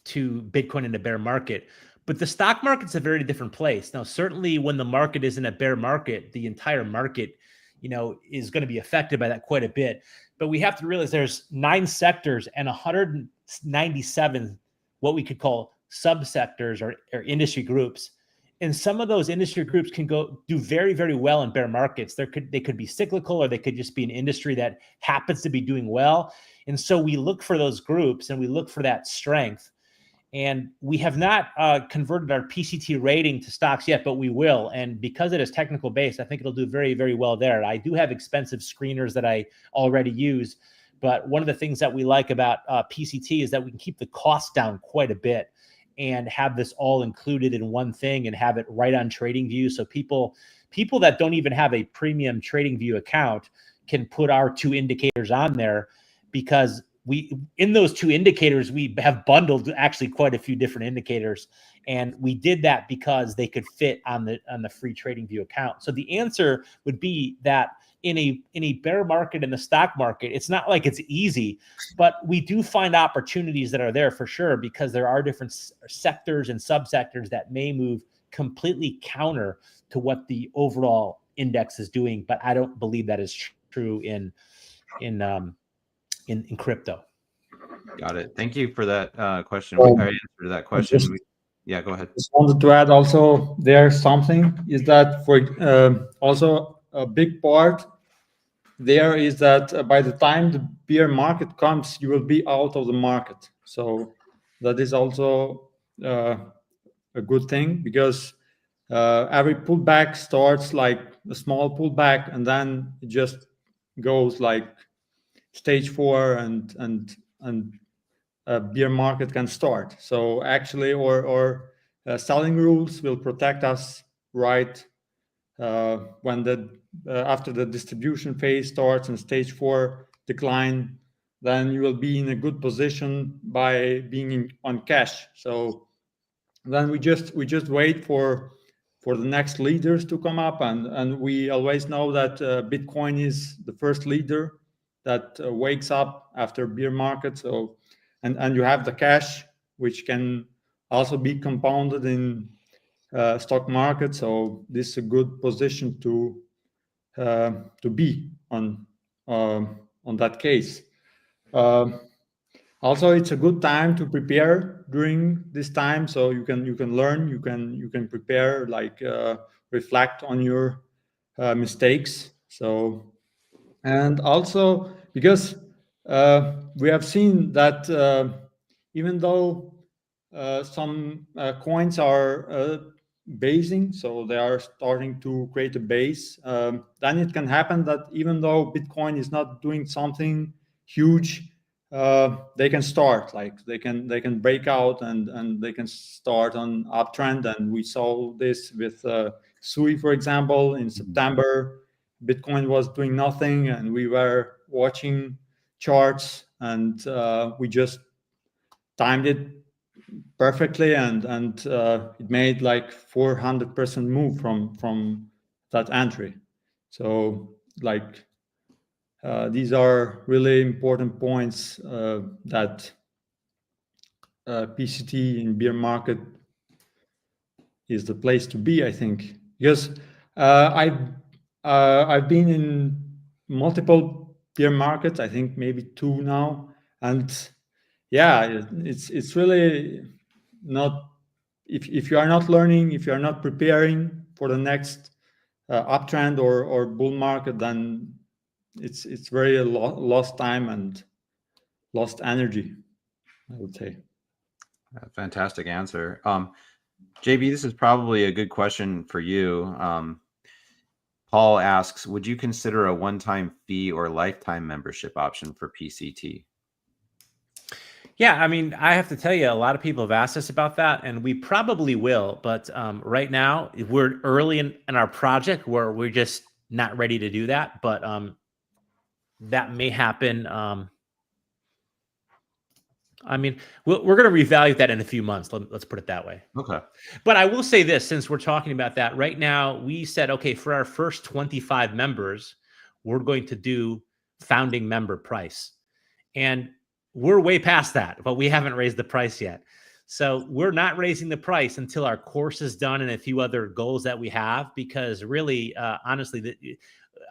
to Bitcoin in a bear market. But the stock market's a very different place. Now, certainly when the market is in a bear market, the entire market, is going to be affected by that quite a bit. But we have to realize there's 9 sectors and 197 what we could call subsectors or industry groups. And some of those industry groups can do very, very well in bear markets. They could be cyclical, or they could just be an industry that happens to be doing well. And so we look for those groups and we look for that strength. And we have not converted our PCT rating to stocks yet, but we will. And because it is technical based, I think it'll do very, very well there. I do have expensive screeners that I already use. But one of the things that we like about PCT is that we can keep the cost down quite a bit and have this all included in one thing and have it right on TradingView. So people that don't even have a premium TradingView account can put our 2 indicators on there, because in those 2 indicators, we have bundled actually quite a few different indicators. And we did that because they could fit on the free TradingView account. So the answer would be that in a bear market, in the stock market, it's not like it's easy, but we do find opportunities that are there for sure, because there are different sectors and subsectors that may move completely counter to what the overall index is doing. But I don't believe that is true in crypto. Got it. Thank you for that question. Answer to that question. Yeah, go ahead. Just wanted to add also there's something is that for also a big part there is that by the time the bear market comes, you will be out of the market. So that is also a good thing, because every pullback starts like a small pullback, and then it just goes like stage 4 and a bear market can start. So actually, or selling rules will protect us right when after the distribution phase starts and stage 4 decline, then you will be in a good position by being on cash. So then we just wait for for the next leaders to come up, and we always know that Bitcoin is the first leader that wakes up after bear market. So, and you have the cash, which can also be compounded in stock market. So this is a good position to be on that case. Also, it's a good time to prepare during this time, so you can learn, you can prepare, like reflect on your mistakes. So, and also because we have seen that even though some coins are basing, so they are starting to create a base, then it can happen that even though Bitcoin is not doing something huge, they can start, like they can break out and they can start on uptrend. And we saw this with Sui, for example, in September. Bitcoin was doing nothing, and we were watching charts, and we just timed it perfectly, and it made like 400% move from that entry. So like these are really important points that PCT in bear market is the place to be, I think, because I've been in multiple bear markets, I think maybe 2 now, and yeah, it's really not, if you are not learning, if you are not preparing for the next uptrend or bull market, then it's very lost time and lost energy, I would say. Fantastic answer. JB, this is probably a good question for you. Paul asks, would you consider a one-time fee or lifetime membership option for PCT? Yeah, I mean, I have to tell you, a lot of people have asked us about that, and we probably will. But right now, we're early in our project where we're just not ready to do that. But that may happen. I mean, we're going to reevaluate that in a few months. Let's put it that way. Okay. But I will say this, since we're talking about that right now, we said, okay, for our first 25 members, we're going to do founding member price. And we're way past that, but we haven't raised the price yet. So we're not raising the price until our course is done and a few other goals that we have, because really, honestly,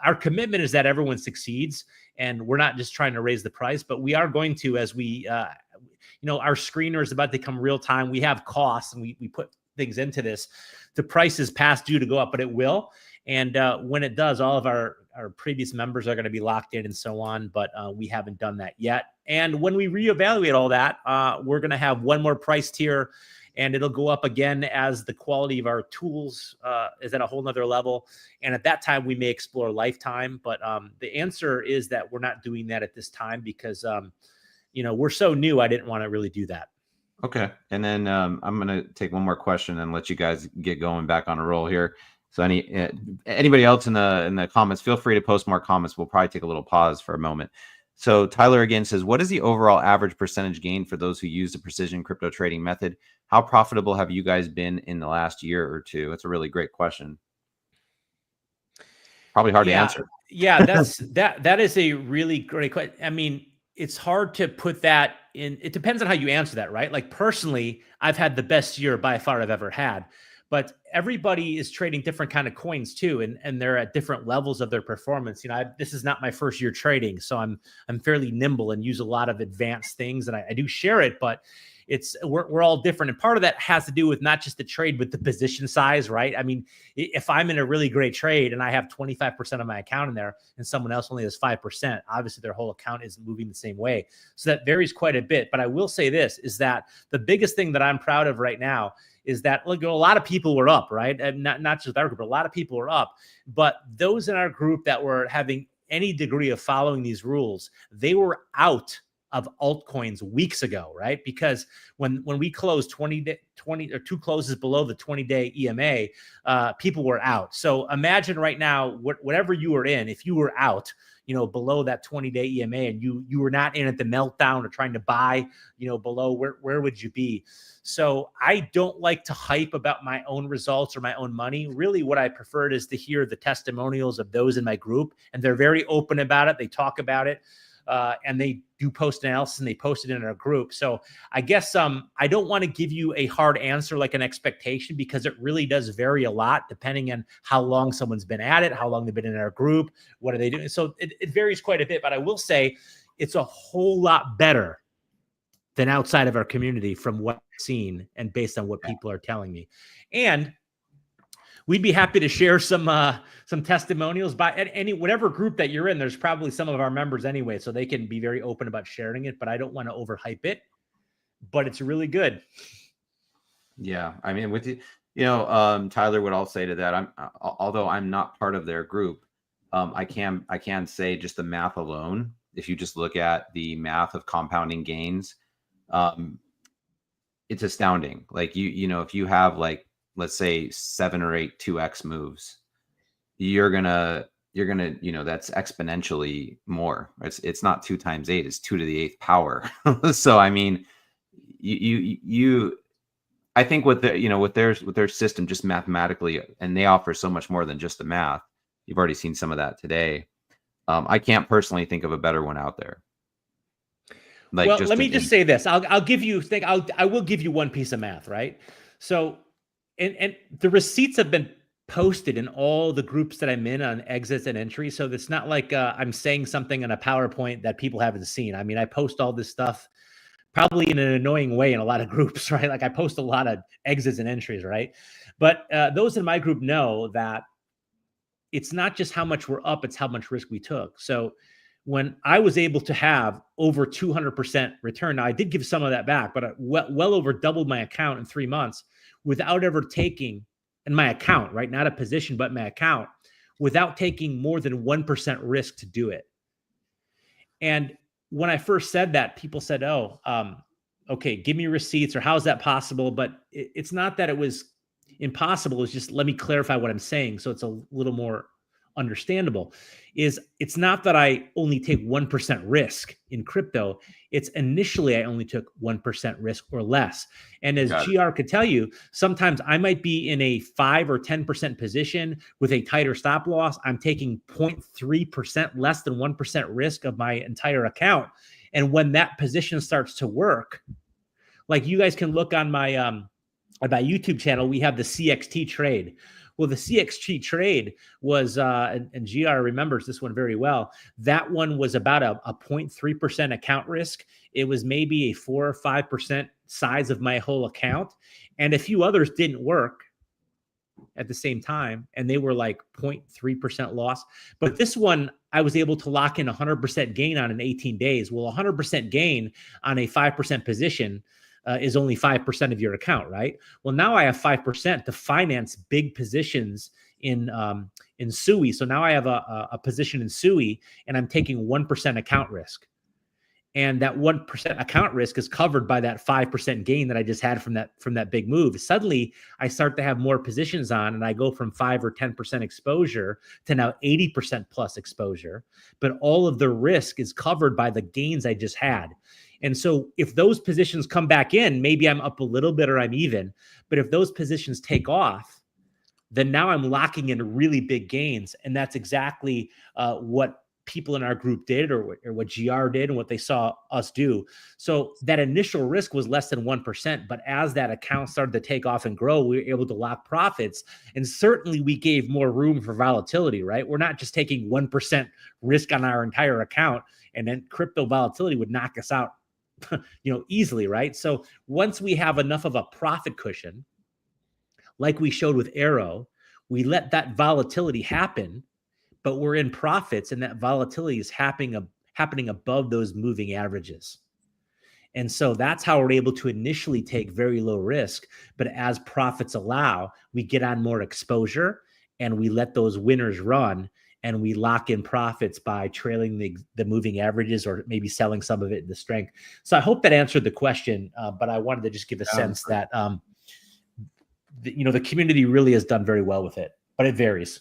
our commitment is that everyone succeeds, and we're not just trying to raise the price, but we are going to, as we, our screener is about to come real time. We have costs, and we put things into this. The price is past due to go up, but it will. And when it does, all of our previous members are going to be locked in and so on, but we haven't done that yet. And when we reevaluate all that, we're going to have one more price tier, and it'll go up again as the quality of our tools is at a whole nother level. And at that time, we may explore lifetime. But the answer is that we're not doing that at this time because, we're so new. I didn't want to really do that. Okay. And then I'm going to take one more question and let you guys get going back on a roll here. So anybody else in the comments, feel free to post more comments. We'll probably take a little pause for a moment. So Tyler again says, what is the overall average percentage gain for those who use the precision crypto trading method? How profitable have you guys been in the last year or two? That's a really great question. Probably hard to answer. Yeah, that is a really great question. I mean, it's hard to put that in. It depends on how you answer that, right? Like personally, I've had the best year by far I've ever had. But everybody is trading different kind of coins too, and they're at different levels of their performance. This is not my first year trading, so I'm fairly nimble and use a lot of advanced things, and I do share it. But we're all different, and part of that has to do with not just the trade, but the position size, right? I mean, if I'm in a really great trade and I have 25% of my account in there, and someone else only has 5%, obviously their whole account isn't moving the same way. So that varies quite a bit. But I will say this is that the biggest thing that I'm proud of right now is that, look, a lot of people were up, right? And not just our group, but a lot of people were up. But those in our group that were having any degree of following these rules, they were out of altcoins weeks ago, right? Because when we closed 20 or 2 closes below the 20-day EMA, people were out. So imagine right now, whatever you were in, if you were out, below that 20-day EMA, and you were not in at the meltdown or trying to buy, below, where would you be? So I don't like to hype about my own results or my own money. Really, what I preferred is to hear the testimonials of those in my group, and they're very open about it. They talk about it, and they do post analysis, and they post it in our group. So I guess I don't want to give you a hard answer like an expectation, because it really does vary a lot depending on how long someone's been at it, how long they've been in our group, what are they doing. So it varies quite a bit, but I will say it's a whole lot better than outside of our community from what I've seen and based on what people are telling me. And we'd be happy to share some testimonials by whatever group that you're in. There's probably some of our members anyway, so they can be very open about sharing it, but I don't want to overhype it, but it's really good. Yeah. I mean, with Tyler, what I'll say to that, although I'm not part of their group, I can say just the math alone. If you just look at the math of compounding gains, it's astounding. Like if you have, like, let's say 7 or 8 2x moves, you're gonna that's exponentially more. It's not 2 times 8, it's 2 to the 8th power. So I mean, I think with their system, just mathematically, and they offer so much more than just the math. You've already seen some of that today. I can't personally think of a better one out there. Like, well, let me just say this. I'll give you I will give you one piece of math, right? So, and the receipts have been posted in all the groups that I'm in on exits and entries. So it's not like I'm saying something in a PowerPoint that people haven't seen. I mean, I post all this stuff probably in an annoying way in a lot of groups, right? Like I post a lot of exits and entries, right? But those in my group know that it's not just how much we're up, it's how much risk we took. So when I was able to have over 200% return, now I did give some of that back, but I well over doubled my account in 3 months without ever taking, in my account, right? Not a position, but my account, without taking more than 1% risk to do it. And when I first said that, people said, oh, okay, give me receipts, or how's that possible? But it's not that it was impossible. It's just, let me clarify what I'm saying so it's a little more understandable. It's not that I only take 1% risk in crypto. It's initially I only took 1% risk or less. And as GR could tell you, sometimes I might be in a 5 or 10% position with a tighter stop loss. I'm taking 0.3% less than 1% risk of my entire account. And when that position starts to work, like you guys can look on my YouTube channel, we have the CXT trade. Well, the CXT trade was, and GR remembers this one very well. That one was about a 0.3% account risk. It was maybe a 4 or 5% size of my whole account. And a few others didn't work at the same time, and they were like 0.3% loss. But this one, I was able to lock in 100% gain on in 18 days. Well, 100% gain on a 5% position is only 5% of your account, right? Well, now I have 5% to finance big positions in SUI. So now I have a position in SUI, and I'm taking 1% account risk. And that 1% account risk is covered by that 5% gain that I just had from that big move. Suddenly, I start to have more positions on, and I go from 5 or 10% exposure to now 80% plus exposure. But all of the risk is covered by the gains I just had. And so if those positions come back in, maybe I'm up a little bit or I'm even. But if those positions take off, then now I'm locking in really big gains. And that's exactly what people in our group did, or what GR did, and what they saw us do. So that initial risk was less than 1%. But as that account started to take off and grow, we were able to lock profits. And certainly we gave more room for volatility, right? We're not just taking 1% risk on our entire account, and then crypto volatility would knock us out easily, right? So once we have enough of a profit cushion, like we showed with Arrow, we let that volatility happen, but we're in profits, and that volatility is happening above those moving averages. And so that's how we're able to initially take very low risk, but as profits allow, we get on more exposure and we let those winners run. and we lock in profits by trailing the moving averages or maybe selling some of it into strength. So I hope that answered the question, but I wanted to just give a sense that the community really has done very well with it, but it varies.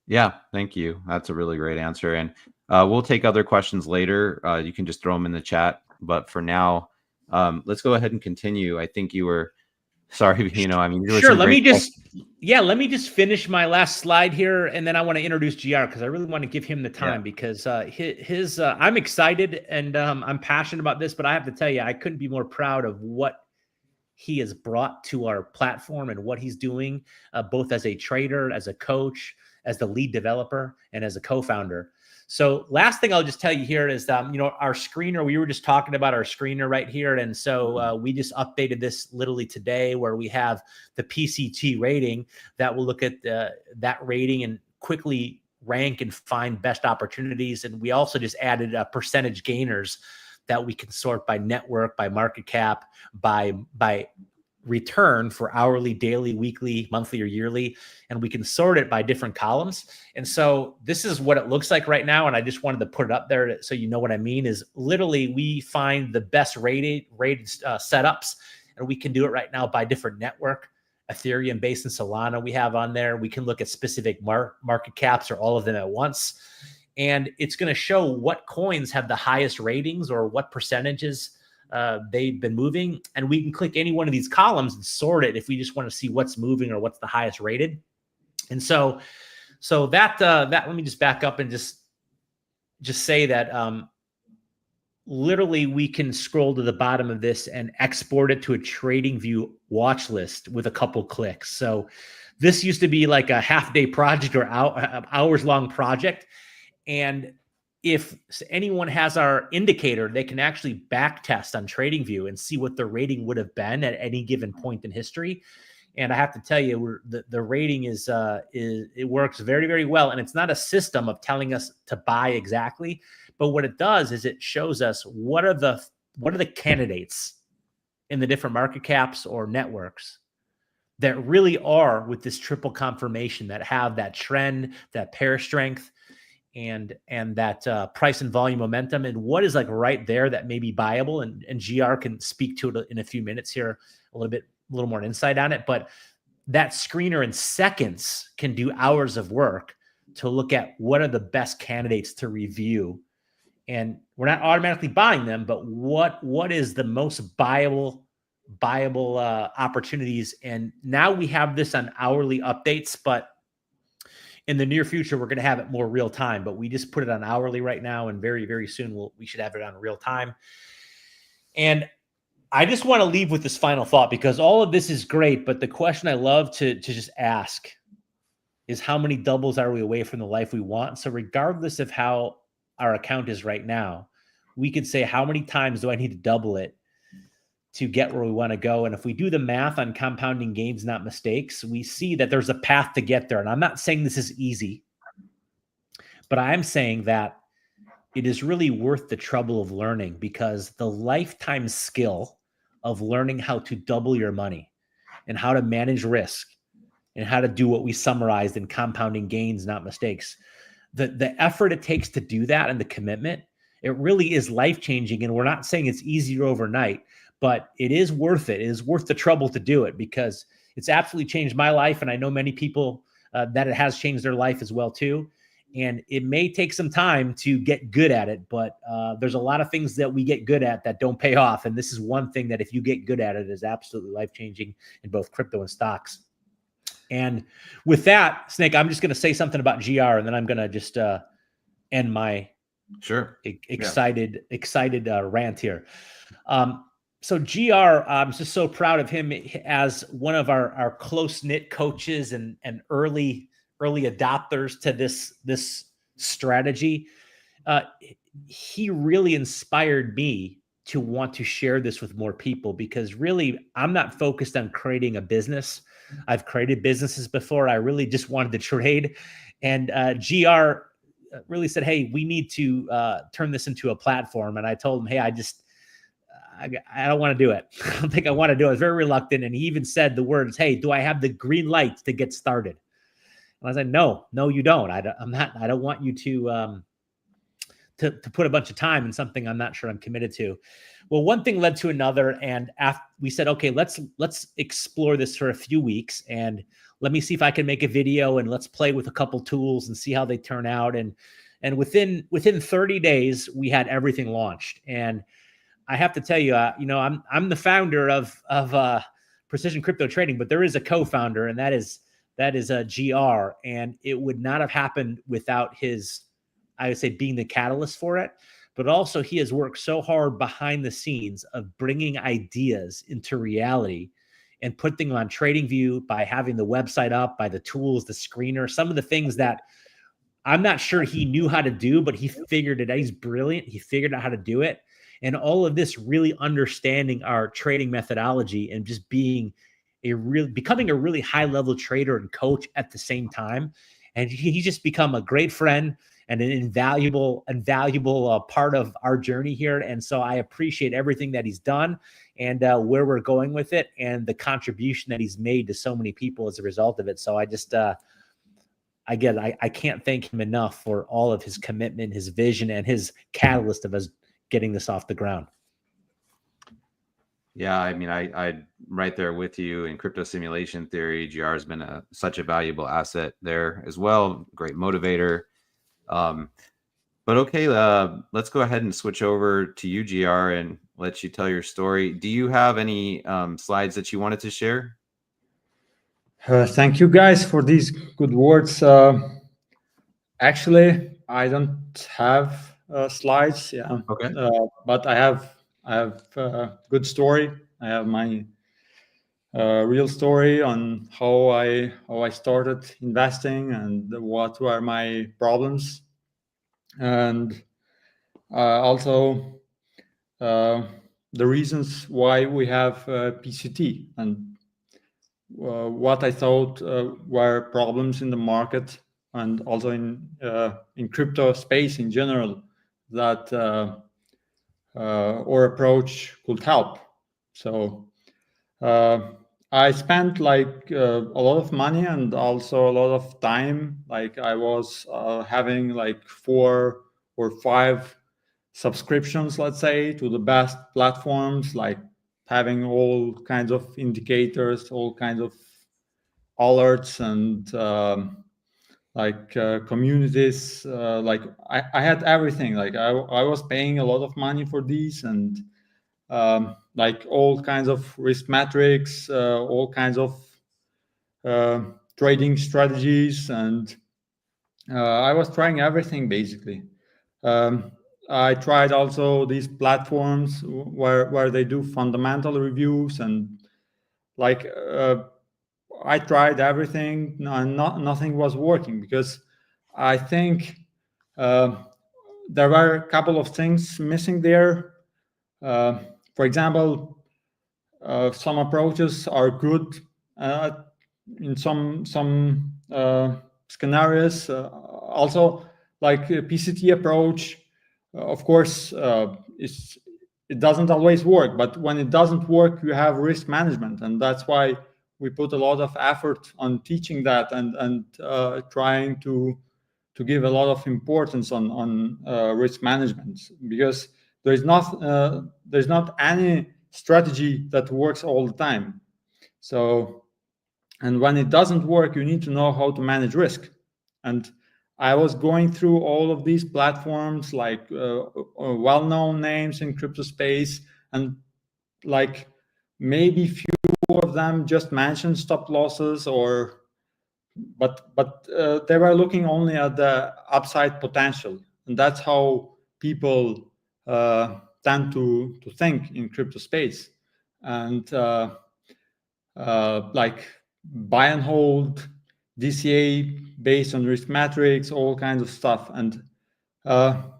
Yeah, thank you. That's a really great answer. And we'll take other questions later. You can just throw them in the chat. But for now, let's go ahead and continue. I think you were, sorry, Sure. Let me just finish my last slide here, and then I want to introduce GR because I really want to give him the time because I'm excited and I'm passionate about this, but I have to tell you, I couldn't be more proud of what he has brought to our platform and what he's doing, both as a trader, as a coach, as the lead developer, and as a co-founder. So last thing I'll just tell you here is, our screener, we were just talking about our screener right here. And so we just updated this literally today where we have the PCT rating that will look at that rating and quickly rank and find best opportunities. And we also just added percentage gainers that we can sort by network, by market cap, by return for hourly, daily, weekly, monthly, or yearly. And we can sort it by different columns. And so this is what it looks like right now. And I just wanted to put it up there so you know what I mean is literally we find the best rated setups, and we can do it right now by different network. Ethereum, Base, and Solana we have on there. We can look at specific market caps or all of them at once. And it's going to show what coins have the highest ratings or what percentages they've been moving. And we can click any one of these columns and sort it if we just want to see what's moving or what's the highest rated. And so that let me just back up and just say that literally we can scroll to the bottom of this and export it to a TradingView watch list with a couple clicks. So this used to be like a half-day project or hours-long project. And if anyone has our indicator, they can actually back test on TradingView and see what the rating would have been at any given point in history. And I have to tell you, the rating is it works very, very well. And it's not a system of telling us to buy exactly, but what it does is it shows us what are the candidates in the different market caps or networks that really are with this triple confirmation, that have that trend, that pair strength, and that price and volume momentum, and what is like right there that may be buyable. And GR can speak to it in a few minutes here, a little more insight on it. But that screener in seconds can do hours of work to look at what are the best candidates to review. And we're not automatically buying them, but what is the most buyable opportunities. And now we have this on hourly updates, but in the near future, we're going to have it more real time, but we just put it on hourly right now. And very, very soon we should have it on real time. And I just want to leave with this final thought, because all of this is great. But the question I love to just ask is, how many doubles are we away from the life we want? So regardless of how our account is right now, we could say, how many times do I need to double it to get where we want to go? And if we do the math on compounding gains, not mistakes, we see that there's a path to get there. And I'm not saying this is easy, but I am saying that it is really worth the trouble of learning, because the lifetime skill of learning how to double your money and how to manage risk and how to do what we summarized in compounding gains, not mistakes, the effort it takes to do that and the commitment, it really is life-changing. And we're not saying it's easier overnight, but it is worth it. It is worth the trouble to do it, because it's absolutely changed my life. And I know many people that it has changed their life as well too. And it may take some time to get good at it, but there's a lot of things that we get good at that don't pay off. And this is one thing that if you get good at it, is absolutely life-changing in both crypto and stocks. And with that, Snake, I'm just going to say something about GR, and then I'm going to just end my excited rant here. So GR, I'm just so proud of him as one of our close-knit coaches and early adopters to this strategy. He really inspired me to want to share this with more people, because really I'm not focused on creating a business. I've created businesses before. I really just wanted to trade. And GR really said, hey, we need to turn this into a platform. And I told him, hey, I don't want to do it. I don't think I want to do it. I was very reluctant. And he even said the words, hey, do I have the green light to get started? And I said, no, you don't. I don't want you to put a bunch of time in something I'm not sure I'm committed to. Well, one thing led to another, and after we said, okay, let's explore this for a few weeks, and let me see if I can make a video, and let's play with a couple tools and see how they turn out. And within 30 days, we had everything launched. And I have to tell you, I'm the founder of Precision Crypto Trading, but there is a co-founder, and that is GR, and it would not have happened without his, I would say, being the catalyst for it. But also, he has worked so hard behind the scenes of bringing ideas into reality and putting them on TradingView by having the website up, by the tools, the screener, some of the things that I'm not sure he knew how to do, but he figured it out. He's brilliant. He figured out how to do it. And all of this really understanding our trading methodology and just becoming a really high level trader and coach at the same time. And he's just become a great friend and an invaluable part of our journey here. And so I appreciate everything that he's done and where we're going with it and the contribution that he's made to so many people as a result of it. So I just, again, I can't thank him enough for all of his commitment, his vision, and his catalyst of us getting this off the ground. Yeah, I mean, I right there with you in crypto simulation theory. GR has been such a valuable asset there as well. Great motivator. But okay, let's go ahead and switch over to you, GR, and let you tell your story. Do you have any slides that you wanted to share? Thank you guys for these good words. Actually, I don't have slides. Yeah. Okay. But I have a good story. I have my real story on how I started investing and what were my problems, and also the reasons why we have PCT and what I thought were problems in the market and also in crypto space in general that our approach could help. So I spent like a lot of money and also a lot of time. Like I was having like 4 or 5 subscriptions, let's say, to the best platforms, like having all kinds of indicators, all kinds of alerts, and communities. Like I had everything. Like I was paying a lot of money for these, and like all kinds of risk metrics, all kinds of trading strategies, and I was trying everything basically. I tried also these platforms where they do fundamental reviews, and like I tried everything, and nothing was working because I think there were a couple of things missing there. For example, some approaches are good in some scenarios. Also, like a PCT approach, of course, it doesn't always work. But when it doesn't work, you have risk management, and that's why we put a lot of effort on teaching that and trying to give a lot of importance on risk management, because there's not any strategy that works all the time. So, and when it doesn't work, you need to know how to manage risk. And I was going through all of these platforms, like well-known names in crypto space, and like maybe few of them just mentioned stop losses, or but they were looking only at the upside potential, and that's how people tend to think in crypto space. And like buy and hold, DCA based on risk metrics, all kinds of stuff, and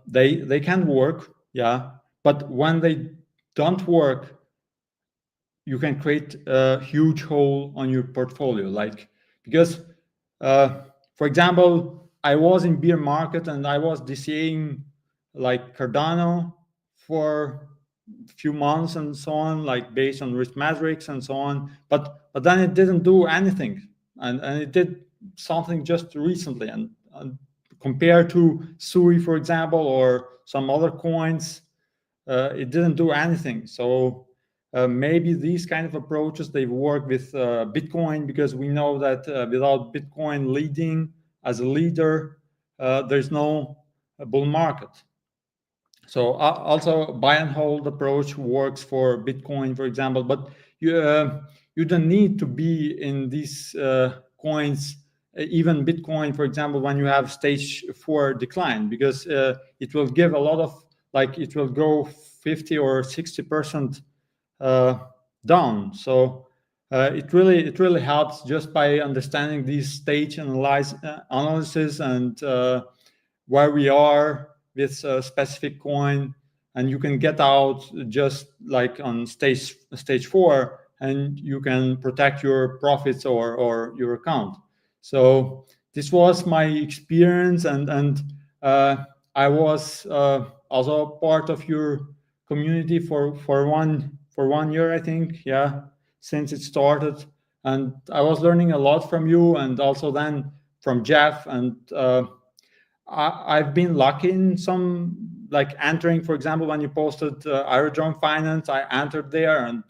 they can work, yeah. But when they don't work, you can create a huge hole on your portfolio. Like, because for example, I was in bear market and I was DCAing like Cardano for a few months and so on, like based on risk metrics and so on. But then it didn't do anything, and it did something just recently, and compared to Sui, for example, or some other coins, it didn't do anything. So maybe these kind of approaches, they work with Bitcoin, because we know that without Bitcoin leading as a leader, there's no bull market. So also buy and hold approach works for Bitcoin, for example, but you don't need to be in these coins, even Bitcoin, for example, when you have stage 4 decline, because it will give a lot of, like, it will go 50 or 60% down. So it really helps just by understanding these stage analysis and where we are with a specific coin, and you can get out just like on stage 4, and you can protect your profits or your account. So this was my experience, and I was also part of your community for 1 year, I think, yeah, since it started, and I was learning a lot from you, and also then from Jeff, and I've been lucky in some, like entering, for example, when you posted Aerodrome Finance, I entered there, and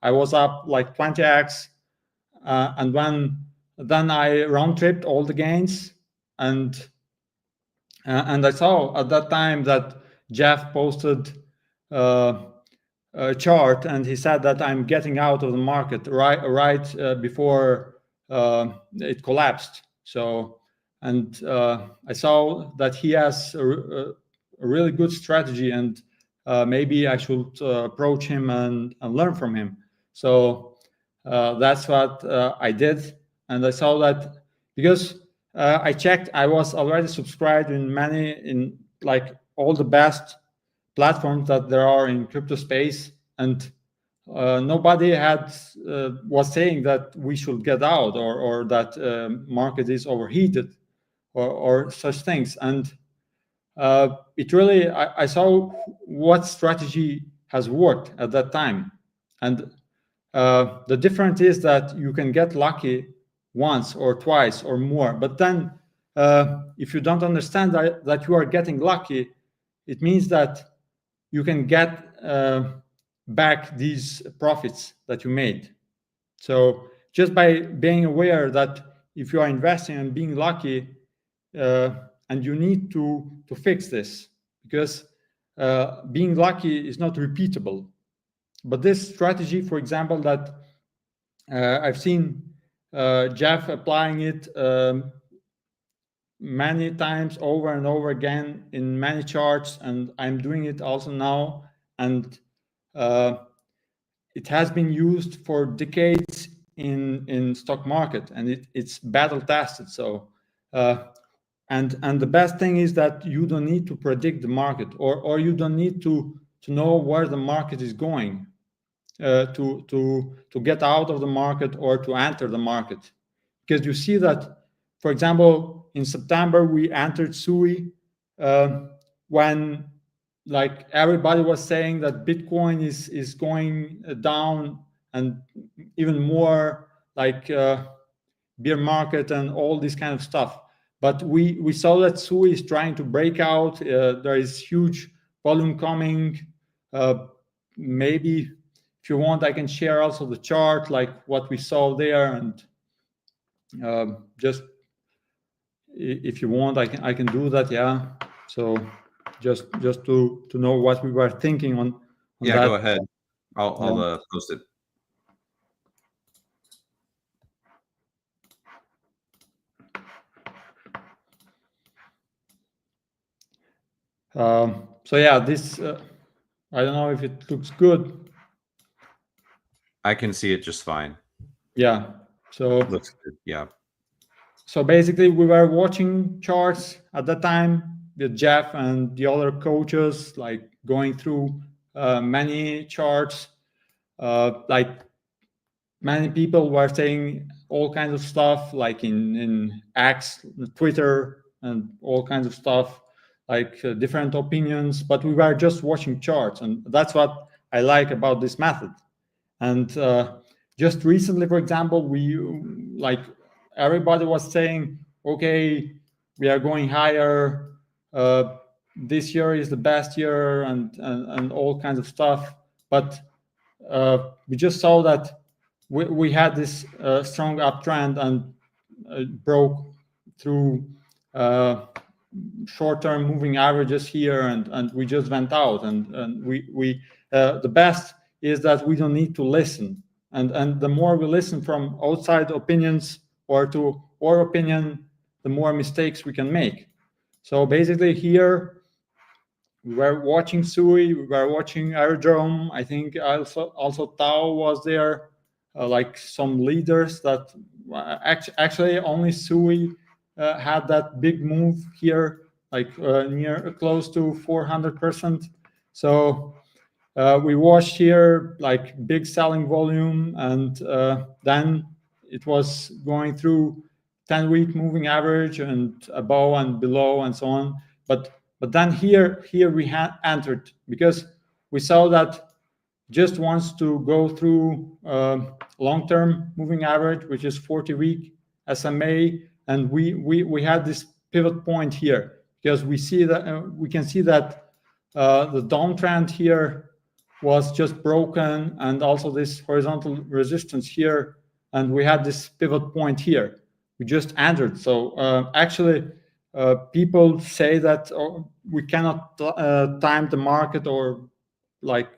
I was up like 20x, and then I round tripped all the gains, and I saw at that time that Jeff posted a chart, and he said that I'm getting out of the market right before it collapsed. So, and I saw that he has a really good strategy, and maybe I should approach him and learn from him. So that's what I did, and I saw that because I checked, I was already subscribed in like all the best platforms that there are in crypto space, and nobody was saying that we should get out, or that market is overheated, or such things. And it really, I saw what strategy has worked at that time, and the difference is that you can get lucky once or twice or more, but then if you don't understand that you are getting lucky, it means that you can get back these profits that you made. So just by being aware that if you are investing and being lucky, and you need to fix this, because being lucky is not repeatable. But this strategy, for example, that I've seen Jeff applying it many times over and over again in many charts, and I'm doing it also now, and it has been used for decades in stock market, and it's battle tested. So and the best thing is that you don't need to predict the market, or you don't need to know where the market is going to get out of the market or to enter the market, because you see that, for example, in September we entered Sui when like everybody was saying that Bitcoin is going down, and even more like bear market and all this kind of stuff. But we saw that Sui is trying to break out. There is huge volume coming. Maybe if you want, I can share also the chart, like what we saw there, and just if you want, I can do that. Yeah. So just to know what we were thinking on yeah, that. go ahead. I'll post it. So yeah, this I don't know if it looks good. I can see it just fine. Yeah. So Looks good. Yeah. So basically, we were watching charts at that time with Jeff and the other coaches, like going through many charts. Like many people were saying all kinds of stuff, like in X, Twitter, and all kinds of stuff, like different opinions. But we were just watching charts, and that's what I like about this method. And just recently, for example, we like everybody was saying, okay, we are going higher. This year is the best year, and all kinds of stuff. But we just saw that we had this strong uptrend and broke through short-term moving averages here, and we just went out. And we the best is that we don't need to listen. And the more we listen from outside opinions or to our opinion, the more mistakes we can make. So basically here, we were watching Sui, we were watching Aerodrome. I think also Tao was there, like some leaders that actually only Sui had that big move here, like close to 400%. So we watched here like big selling volume, and then it was going through 10-week moving average and above and below and so on. But then here we had entered because we saw that just wants to go through long-term moving average, which is 40-week SMA, and we had this pivot point here because we see that we can see that the downtrend here was just broken, and also this horizontal resistance here, and we had this pivot point here. We just entered. So actually, people say that we cannot time the market or like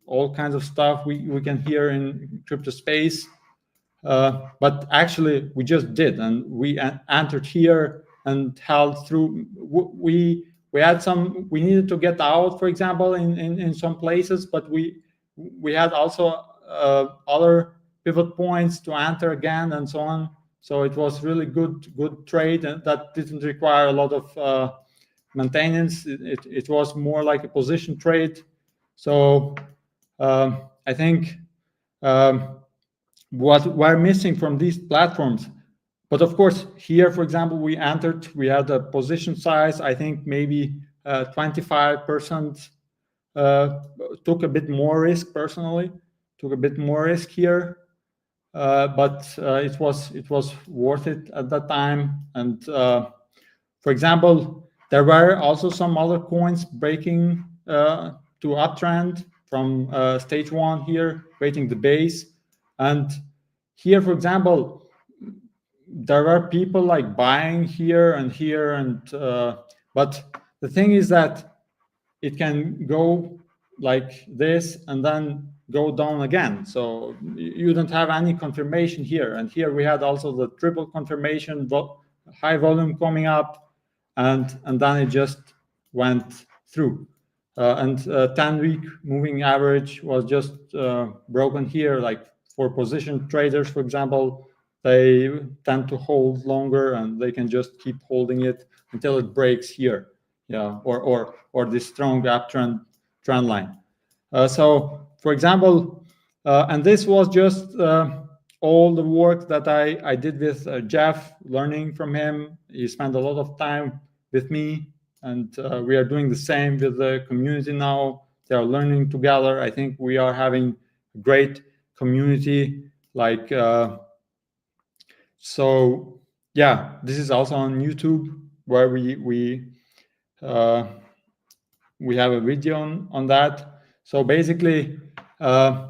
all kinds of stuff we can hear in crypto space. But actually, we just did, and we entered here and held through. We had some. We needed to get out, for example, in some places, but we had also other pivot points to enter again and so on. So it was really good trade, and that didn't require a lot of maintenance. It was more like a position trade. So I think what we're missing from these platforms. But of course, here, for example, we entered, we had a position size, I think maybe 25%, took a bit more risk personally, took a bit more risk here. But it was worth it at that time. And for example, there were also some other coins breaking to uptrend from stage 1 here, creating the base. And here, for example, there were people like buying here and here, and but the thing is that it can go like this and then go down again. So you don't have any confirmation here. And here we had also the triple confirmation, high volume coming up, and then it just went through. And 10-week moving average was just broken here. Like for position traders, for example, they tend to hold longer, and they can just keep holding it until it breaks here, yeah, or this strong uptrend trend line. So, for example, and this was just all the work that I did with Jeff, learning from him. He spent a lot of time with me, and we are doing the same with the community now. They are learning together. I think we are having a great community. Like, so yeah, this is also on YouTube, where we have a video on that. So basically, the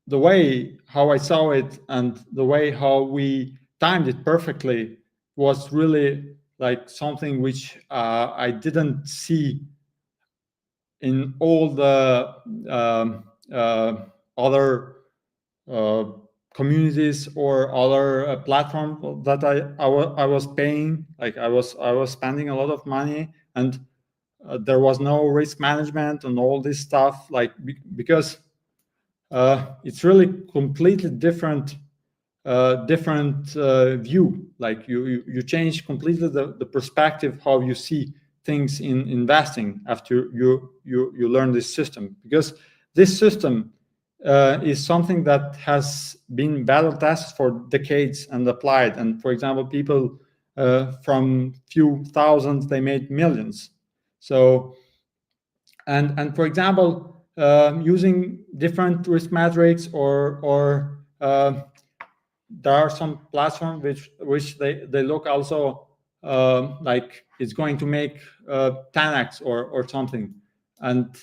way how I saw it and the way how we timed it perfectly was really like something which I didn't see in all the other communities or other platforms that I was paying. Like I was spending a lot of money, and there was no risk management and all this stuff, like because it's really completely different view. Like you change completely the perspective how you see things in investing after you learn this system, because this system is something that has been battle tested for decades and applied. And for example, people from few thousands, they made millions. So and for example, using different risk metrics or there are some platforms which they look also like it's going to make 10x or something, and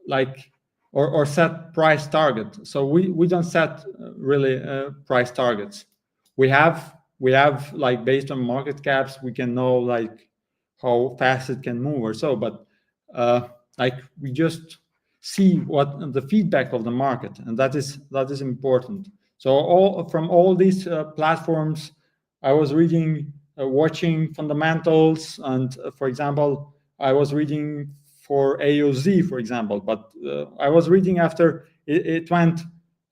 like or set price target. So we don't set really price targets. We have like, based on market caps, we can know like how fast it can move or so, but like we just see what the feedback of the market, and that is important. So from all these platforms, I was reading, watching fundamentals, and for example, I was reading for AOZ, for example, but I was reading after it went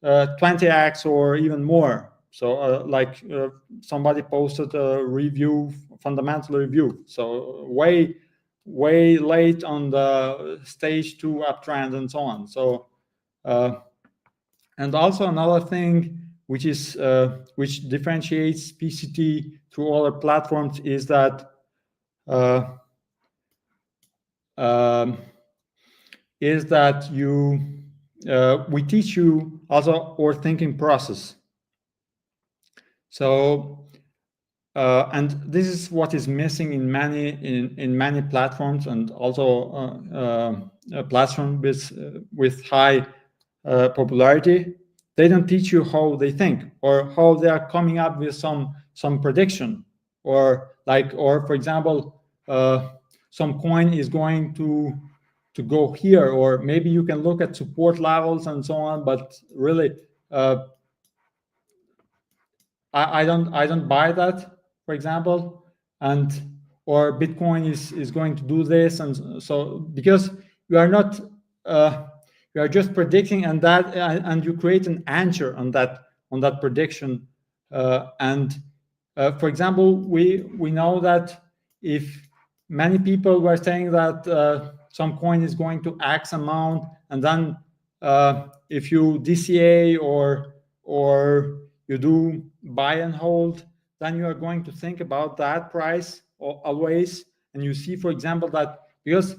20x or even more. So like somebody posted a review, fundamental review. So way late on the stage 2 uptrend and so on. So and also another thing which is which differentiates PCT through other platforms is that we teach you also our thinking process. So and this is what is missing in many platforms, and also a platform with high popularity. They don't teach you how they think, or how they are coming up with some prediction, or for example, some coin is going to go here, or maybe you can look at support levels and so on, but really I don't buy that, for example, and or Bitcoin is going to do this, and so because you are not you are just predicting, and you create an answer on that prediction, and for example, we know that if many people were saying that some coin is going to X amount, and then if you DCA or you do buy and hold, then you are going to think about that price always. And you see, for example, that because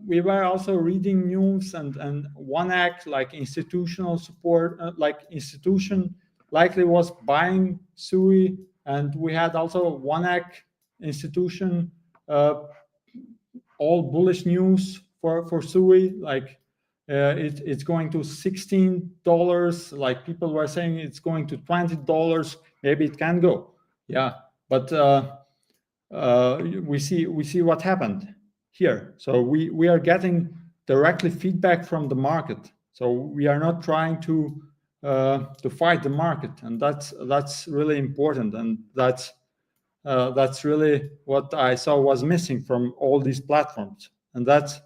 we were also reading news, and 1x, like institutional support, like institution likely was buying SUI, and we had also 1x institution all bullish news for SUI, like it's going to $16. Like people were saying it's going to $20. Maybe it can go, yeah. But we see what happened here. So we are getting directly feedback from the market. So we are not trying to fight the market, and that's really important, and that's really what I saw was missing from all these platforms, and that's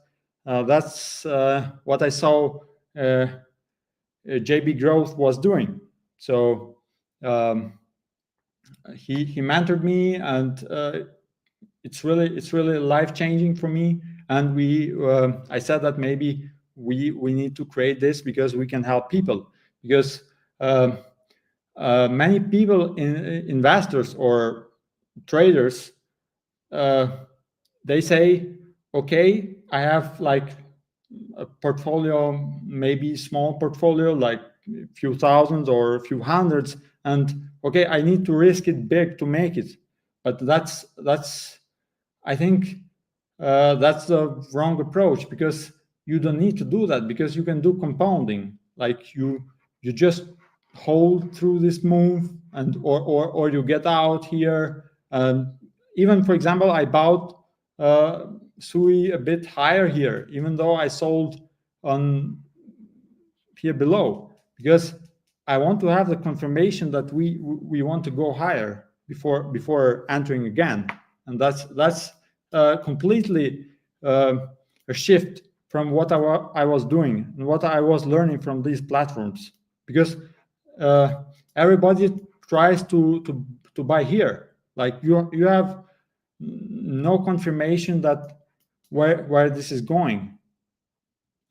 what I saw JB Growth was doing. So he mentored me, and it's really life changing for me. And I said that maybe we need to create this because we can help people, because many people, investors or traders, they say, okay, I have like a portfolio, maybe small portfolio, like a few thousands or a few hundreds, and okay, I need to risk it big to make it. But that's I think that's the wrong approach, because you don't need to do that, because you can do compounding. Like you just hold through this move, and or you get out here. Even, for example, I bought SUI a bit higher here, even though I sold on here below, because I want to have the confirmation that we want to go higher before entering again. And that's completely a shift from what I was doing and what I was learning from these platforms, because everybody tries to buy here. Like you have no confirmation that where this is going,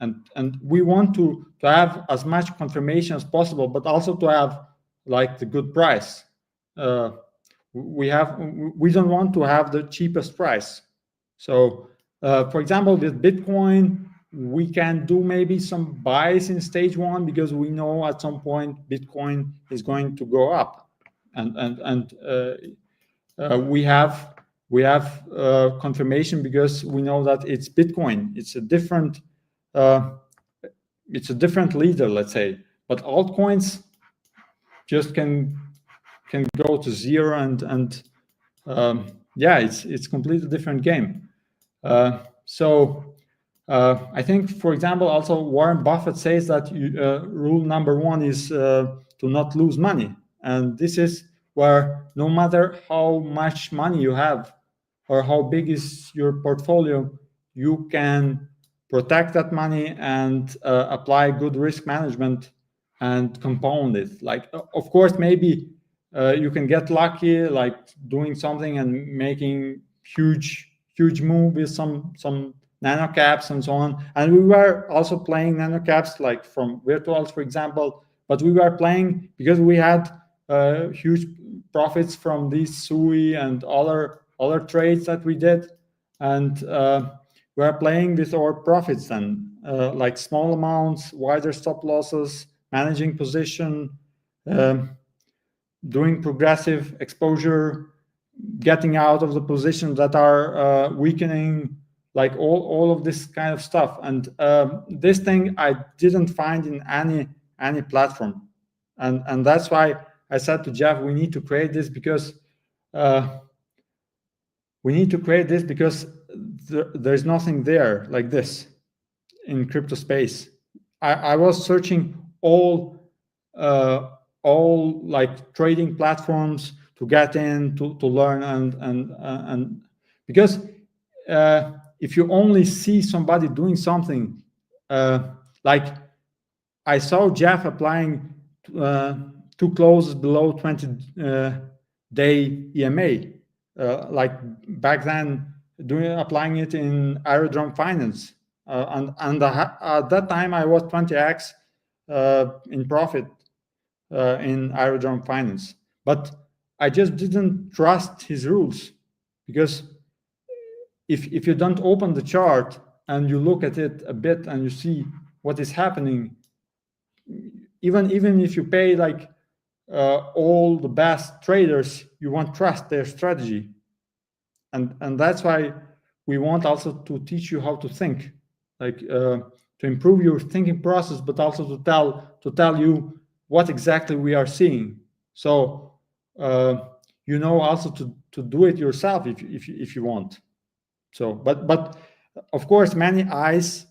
and we want to have as much confirmation as possible, but also to have like the good price. We don't want to have the cheapest price. So for example, with Bitcoin, we can do maybe some buys in stage one because we know at some point Bitcoin is going to go up, and we have confirmation because we know that it's Bitcoin. It's a different leader, let's say. But altcoins just can go to zero, and yeah, it's completely different game. So I think, for example, also Warren Buffett says that rule number one is to not lose money, and this is where no matter how much money you have or how big is your portfolio, you can protect that money and apply good risk management and compound it. Like, of course, maybe you can get lucky, like doing something and making huge move with some nano caps and so on. And we were also playing nano caps like from virtuals, for example, but we were playing because we had huge profits from these SUI and other trades that we did, and we are playing with our profits then, like small amounts, wider stop losses, managing position, doing progressive exposure, getting out of the positions that are weakening, like all of this kind of stuff. And this thing I didn't find in any platform, and that's why I said to Jeff, we need to create this because there's nothing there like this in crypto space. I was searching all like trading platforms to get in to learn, and because if you only see somebody doing something, like I saw Jeff applying two closes below 20-day EMA, like back then applying it in Aerodrome Finance, and at that time I was 20x in profit in Aerodrome Finance, but I just didn't trust his rules, because if you don't open the chart and you look at it a bit and you see what is happening, even if you pay like all the best traders, you won't trust their strategy, and that's why we want also to teach you how to think, like to improve your thinking process, but also to tell you what exactly we are seeing, so you know also to do it yourself if you want. So but of course many eyes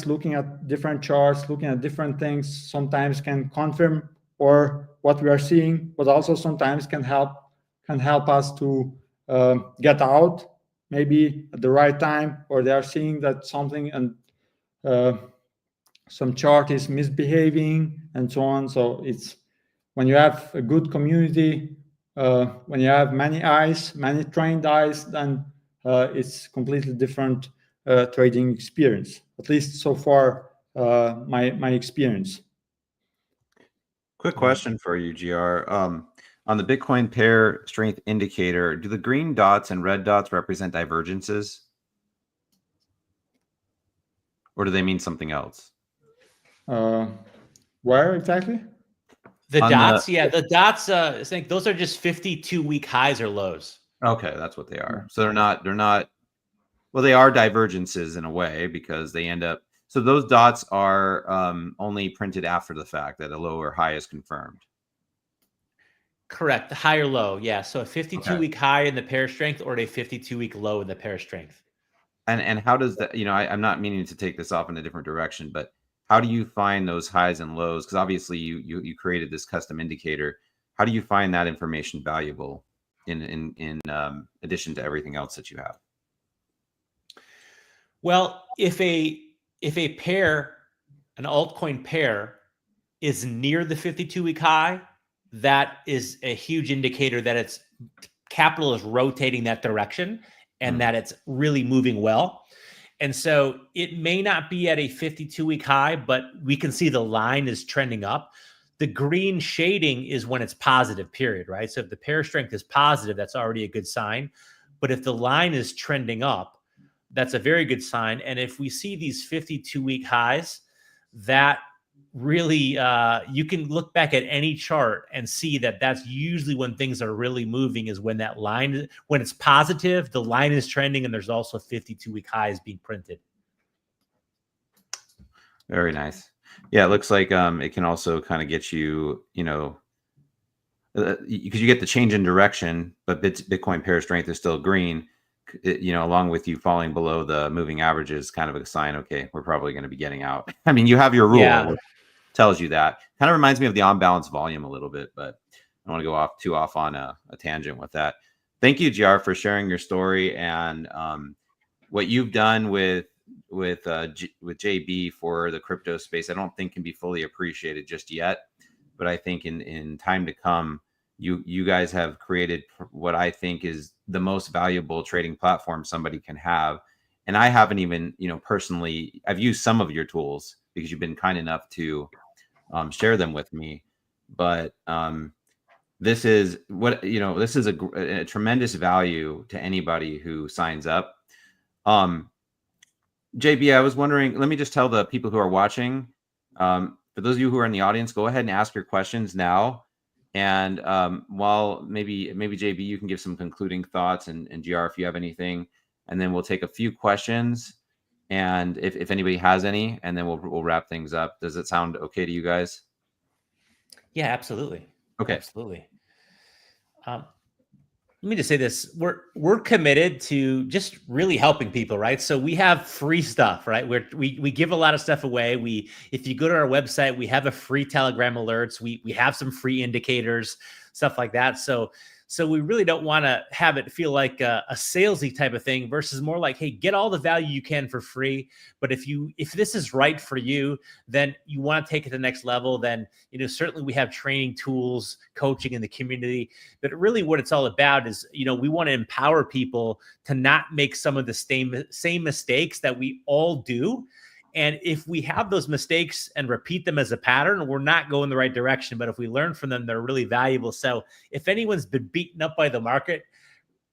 looking at different charts, looking at different things, sometimes can confirm or what we are seeing, but also sometimes can help us to get out maybe at the right time, or they are seeing that something and some chart is misbehaving and so on. So it's when you have a good community, when you have many eyes, many trained eyes, then it's completely different trading experience, at least so far, my experience. Quick question for you, GR. On the Bitcoin pair strength indicator, do the green dots and red dots represent divergences? Or do they mean something else? Where exactly? The dots, the dots, I think those are just 52-week highs or lows. Okay, that's what they are. So they're not, well, they are divergences in a way, because they end up, so those dots are only printed after the fact that a low or high is confirmed. Correct. The high or low. Yeah. So a 52-week high in the pair strength or a 52-week low in the pair strength. And how does that, I'm not meaning to take this off in a different direction, but how do you find those highs and lows? Because obviously you created this custom indicator. How do you find that information valuable in addition to everything else that you have? Well, if a pair, an altcoin pair, is near the 52-week high, that is a huge indicator that its capital is rotating that direction and that it's really moving well. And so it may not be at a 52-week high, but we can see the line is trending up. The green shading is when it's positive, period, right? So if the pair strength is positive, that's already a good sign. But if the line is trending up, that's a very good sign. And if we see these 52-week highs, that really, you can look back at any chart and see that that's usually when things are really moving, is when that line, when it's positive, the line is trending, and there's also 52-week highs being printed. Very nice. Yeah, it looks like it can also kind of get you, because you get the change in direction, but Bitcoin pair strength is still green. Along with you falling below the moving averages, kind of a sign. Okay, we're probably going to be getting out. I mean, you have your rule. Yeah. Which tells you that. Kind of reminds me of the on-balance volume a little bit, but I don't want to go too off on a tangent with that. Thank you, GR, for sharing your story and what you've done with JB for the crypto space. I don't think can be fully appreciated just yet, but I think in time to come, you guys have created what I think is the most valuable trading platform somebody can have. And I haven't even, personally, I've used some of your tools because you've been kind enough to share them with me. But this is a tremendous value to anybody who signs up. JB, I was wondering, let me just tell the people who are watching, for those of you who are in the audience, go ahead and ask your questions now. And while maybe JB, you can give some concluding thoughts, and GR, if you have anything, and then we'll take a few questions, and if anybody has any, and then we'll wrap things up. Does it sound okay to you guys? Yeah, absolutely. Okay. Absolutely. Let me just say this: we're committed to just really helping people, right? So we have free stuff, right? We give a lot of stuff away. If you go to our website, we have a free Telegram alerts. We have some free indicators, stuff like that. So we really don't want to have it feel like a salesy type of thing, versus more like, hey, get all the value you can for free. But if this is right for you, then you want to take it to the next level, then, certainly we have training tools, coaching in the community. But really what it's all about is, we want to empower people to not make some of the same mistakes that we all do. And if we have those mistakes and repeat them as a pattern, we're not going the right direction. But if we learn from them, they're really valuable. So if anyone's been beaten up by the market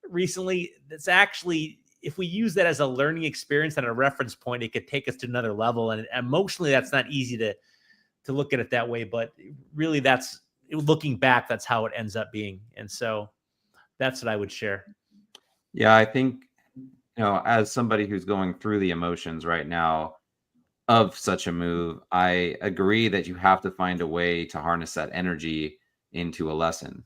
recently, that's actually, if we use that as a learning experience and a reference point, it could take us to another level. And emotionally, that's not easy to look at it that way. But really, that's looking back, that's how it ends up being. And so that's what I would share. Yeah, I think, as somebody who's going through the emotions right now of such a move, I agree that you have to find a way to harness that energy into a lesson,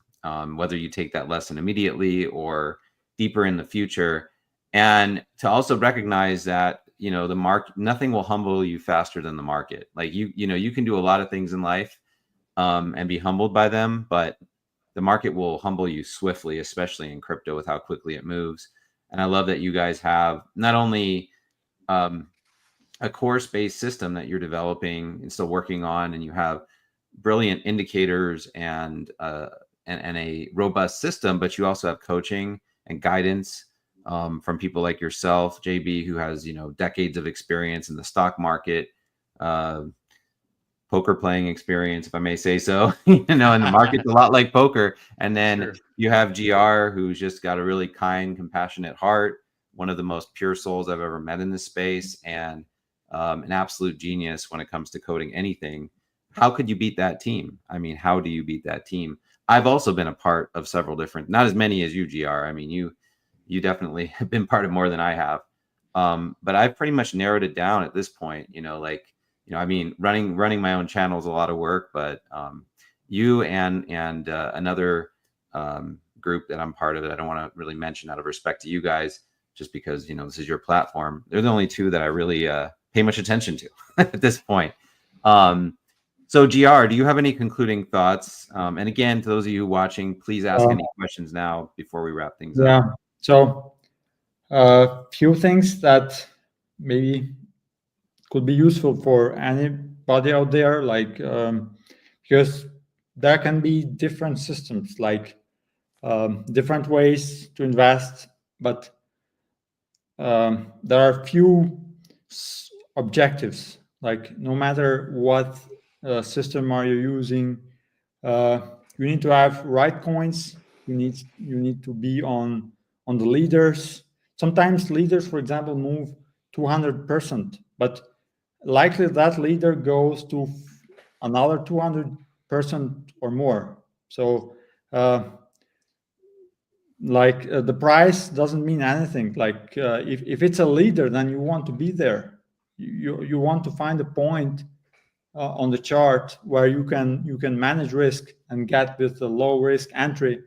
whether you take that lesson immediately or deeper in the future, and to also recognize that the market, nothing will humble you faster than the market. Like you can do a lot of things in life and be humbled by them, but the market will humble you swiftly, especially in crypto with how quickly it moves. And I love that you guys have not only a course-based system that you're developing and still working on, and you have brilliant indicators and a robust system, but you also have coaching and guidance from people like yourself, JB, who has decades of experience in the stock market, poker playing experience, if I may say so. And the market's a lot like poker. And then Sure. You have GR, who's just got a really kind, compassionate heart, one of the most pure souls I've ever met in this space, and an absolute genius when it comes to coding anything. How could you beat that team? I mean, how do you beat that team? I've also been a part of several different, not as many as you, GR. I mean, you definitely have been part of more than I have. But I've pretty much narrowed it down at this point. I mean, running my own channel is a lot of work, but you and another group that I'm part of that I don't want to really mention out of respect to you guys, just because this is your platform. They're the only two that I really pay much attention to at this point. So GR, do you have any concluding thoughts? And again, to those of you watching, please ask any questions now before we wrap things up. Yeah. So few things that maybe could be useful for anybody out there, like because there can be different systems, like different ways to invest, but there are few objectives. Like no matter what system are you using, you need to have right coins. You need to be on the leaders. sometimes leaders, for example, move 200%, but likely that leader goes to another 200% or more. So the price doesn't mean anything. Like if it's a leader, then you want to be there. You want to find a point on the chart where you can manage risk and get with a low risk entry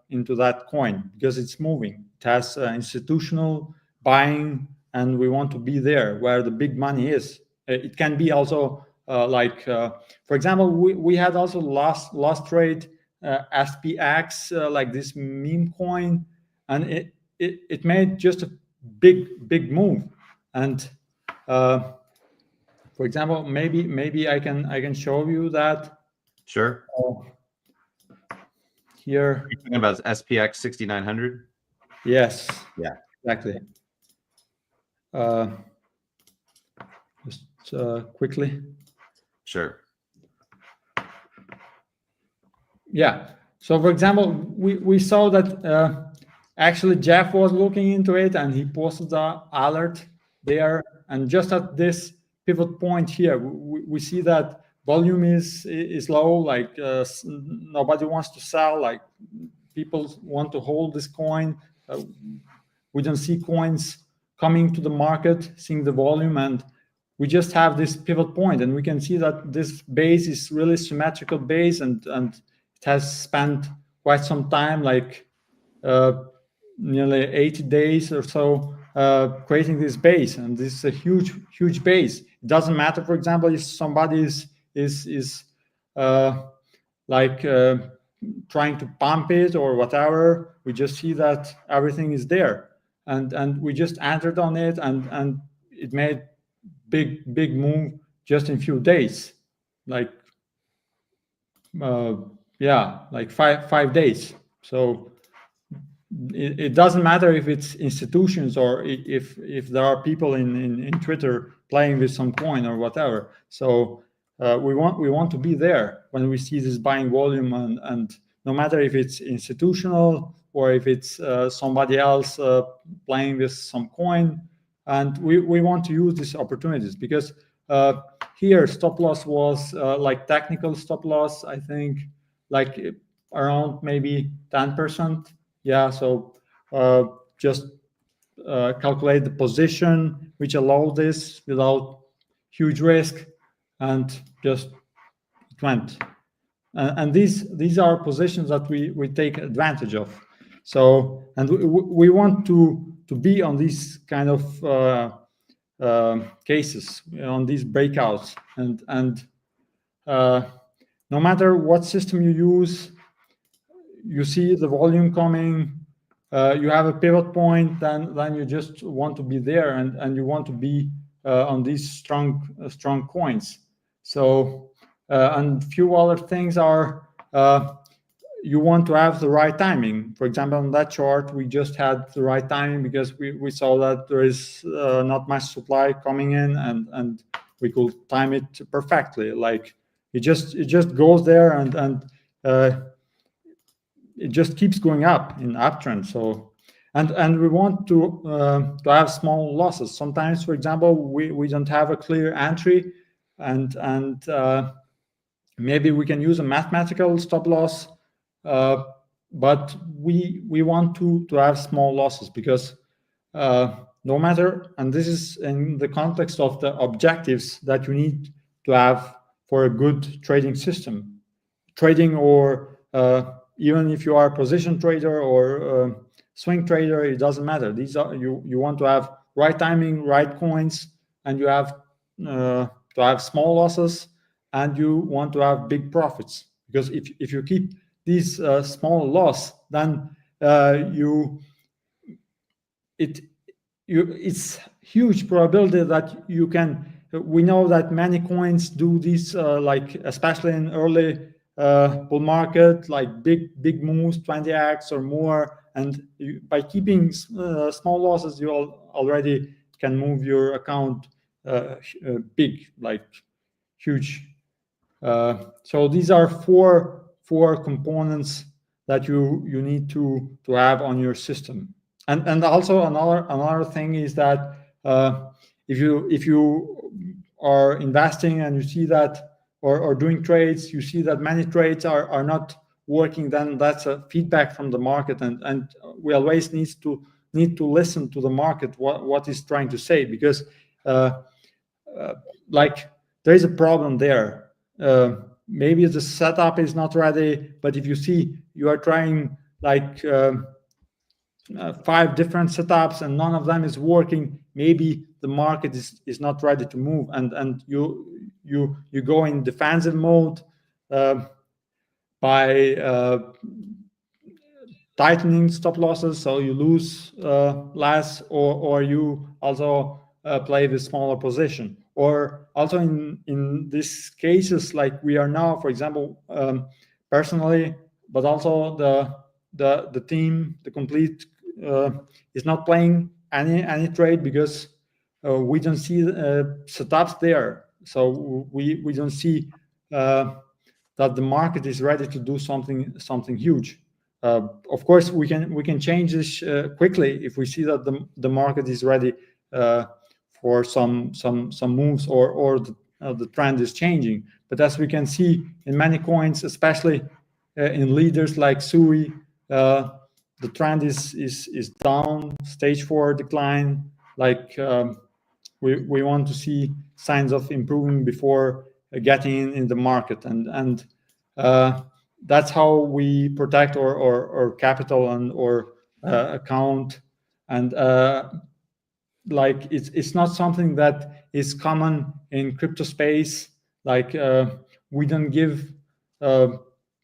into that coin, because it's moving. It has institutional buying, and we want to be there where the big money is. It can be also for example, we had also last trade SPX, like this meme coin, and it made just a big move. And for example, maybe I can show you that. Sure. Here. You're talking about SPX 6900? Yes. Yeah. Exactly. Just quickly. Sure. Yeah. So for example, we saw that actually Jeff was looking into it, and he posted the alert there. And just at this pivot point here, we see that volume is low. Like nobody wants to sell. Like people want to hold this coin. We don't see coins coming to the market, seeing the volume, and we just have this pivot point, and we can see that this base is really symmetrical base, and it has spent quite some time, like nearly 80 days or so, creating this base, and this is a huge base. It doesn't matter, for example, if somebody is trying to pump it or whatever. We just see that everything is there, and we just entered on it, and it made big move just in few days, like like five days. So it doesn't matter if it's institutions or if there are people in Twitter playing with some coin or whatever. So we want to be there when we see this buying volume, and no matter if it's institutional or if it's somebody else playing with some coin, and we want to use these opportunities, because here stop loss was like technical stop loss, I think, like around maybe 10%. Yeah, so just calculate the position which allow this without huge risk, and just it went. And these are positions that we take advantage of. So, and we want to be on these kind of cases, on these breakouts, and no matter what system you use, you see the volume coming, you have a pivot point, then you just want to be there, and you want to be on these strong coins. So and few other things are you want to have the right timing. For example, on that chart, we just had the right timing because we saw that there is not much supply coming in, and we could time it perfectly. Like it just goes there, and it just keeps going up in uptrend. So and we want to have small losses. Sometimes, for example, we don't have a clear entry, and maybe we can use a mathematical stop loss, but we want to have small losses, because no matter, and this is in the context of the objectives that you need to have for a good trading system, trading, or even if you are a position trader or swing trader, it doesn't matter. These are you want to have right timing, right coins, and you have to have small losses, and you want to have big profits. Because if you keep these small loss, then it's huge probability that you can. We know that many coins do this, like especially in early bull market, like big moves, 20x or more, and by keeping small losses, you already can move your account big, like huge. So these are four components that you need to have on your system. And also another thing is that if you are investing and you see that, or doing trades, you see that many trades are not working, then that's a feedback from the market, and we always need to listen to the market, what is trying to say, because like there is a problem there. Maybe the setup is not ready, but if you see you are trying like 5 different setups and none of them is working, maybe the market is not ready to move, and you go in defensive mode by tightening stop losses, so you lose less, or you also play with smaller position, or also in these cases like we are now, for example, personally, but also the team, the complete is not playing any trade, because we don't see setups there, so we don't see that the market is ready to do something huge. Of course, we can change this quickly if we see that the market is ready for some moves, or the trend is changing. But as we can see in many coins, especially in leaders like SUI, the trend is down, stage 4 decline. Like we want to see signs of improving before getting in the market, and that's how we protect our capital and our account. And like it's not something that is common in crypto space. Like we don't give a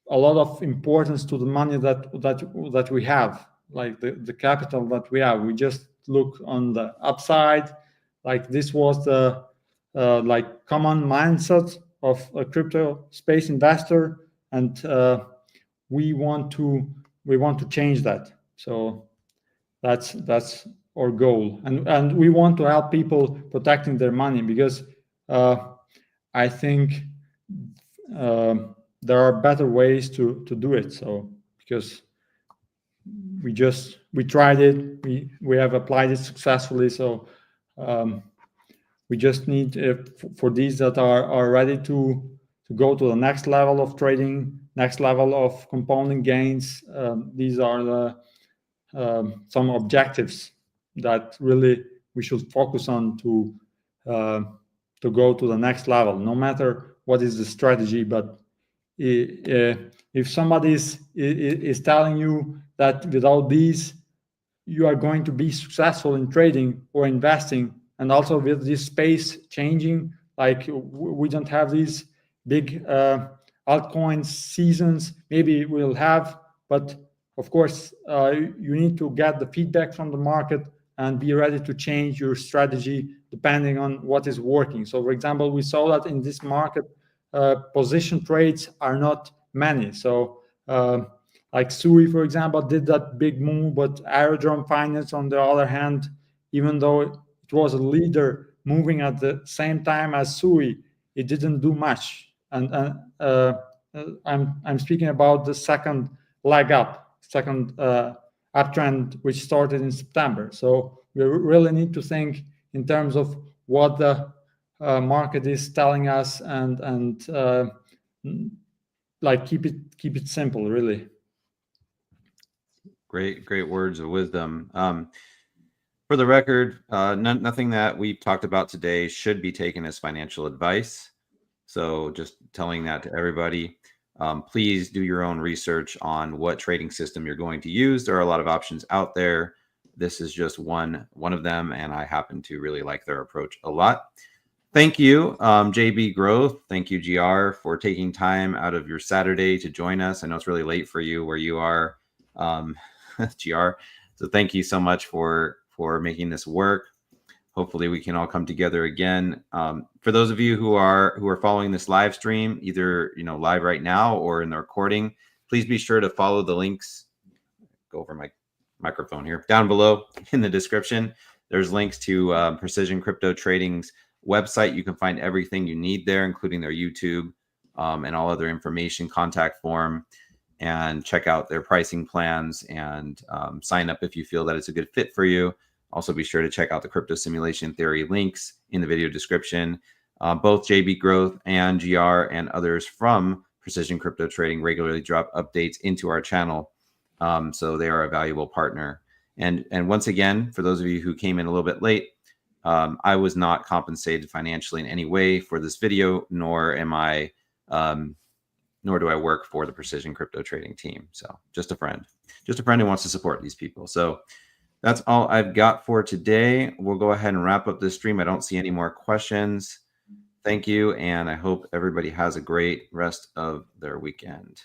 lot of importance to the money that we have, like the capital that we have. We just look on the upside. Like this was the like common mindset of a crypto space investor, and we want to change that. So that's our goal, and we want to help people protecting their money, because I think there are better ways to do it. So because we tried it, we have applied it successfully. So we just need for these that are ready to go to the next level of trading, next level of compounding gains. These are the some objectives that really we should focus on to go to the next level, no matter what is the strategy. But if somebody is telling you that without these you are going to be successful in trading or investing, and also with this space changing, like we don't have these big altcoin seasons, maybe we'll have, but of course you need to get the feedback from the market and be ready to change your strategy depending on what is working. So for example, we saw that in this market position trades are not many. So like SUI, for example, did that big move, but Aerodrome Finance, on the other hand, even though it was a leader moving at the same time as SUI, it didn't do much. And I'm speaking about the second leg up, second uptrend, which started in September. So we really need to think in terms of what the market is telling us, and like keep it simple, really. Great words of wisdom. For the record, nothing that we've talked about today should be taken as financial advice. So just telling that to everybody. Please do your own research on what trading system you're going to use. There are a lot of options out there. This is just one of them, and I happen to really like their approach a lot. Thank you, JB Growth. Thank you, GR, for taking time out of your Saturday to join us. I know it's really late for you where you are, GR. So thank you so much for making this work. Hopefully we can all come together again. For those of you who are following this live stream, either live right now or in the recording, please be sure to follow the links. Go over my microphone here. Down below in the description, there's links to Precision Crypto Trading's website. You can find everything you need there, including their YouTube and all other information, contact form. and check out their pricing plans and sign up if you feel that it's a good fit for you. Also, be sure to check out the Crypto Simulation Theory links in the video description. Both JB Growth and GR and others from Precision Crypto Trading regularly drop updates into our channel. So they are a valuable partner. And once again, for those of you who came in a little bit late, I was not compensated financially in any way for this video, nor am I, nor do I work for the Precision Crypto Trading team. So just a friend who wants to support these people. So that's all I've got for today. We'll go ahead and wrap up this stream. I don't see any more questions. Thank you, and I hope everybody has a great rest of their weekend.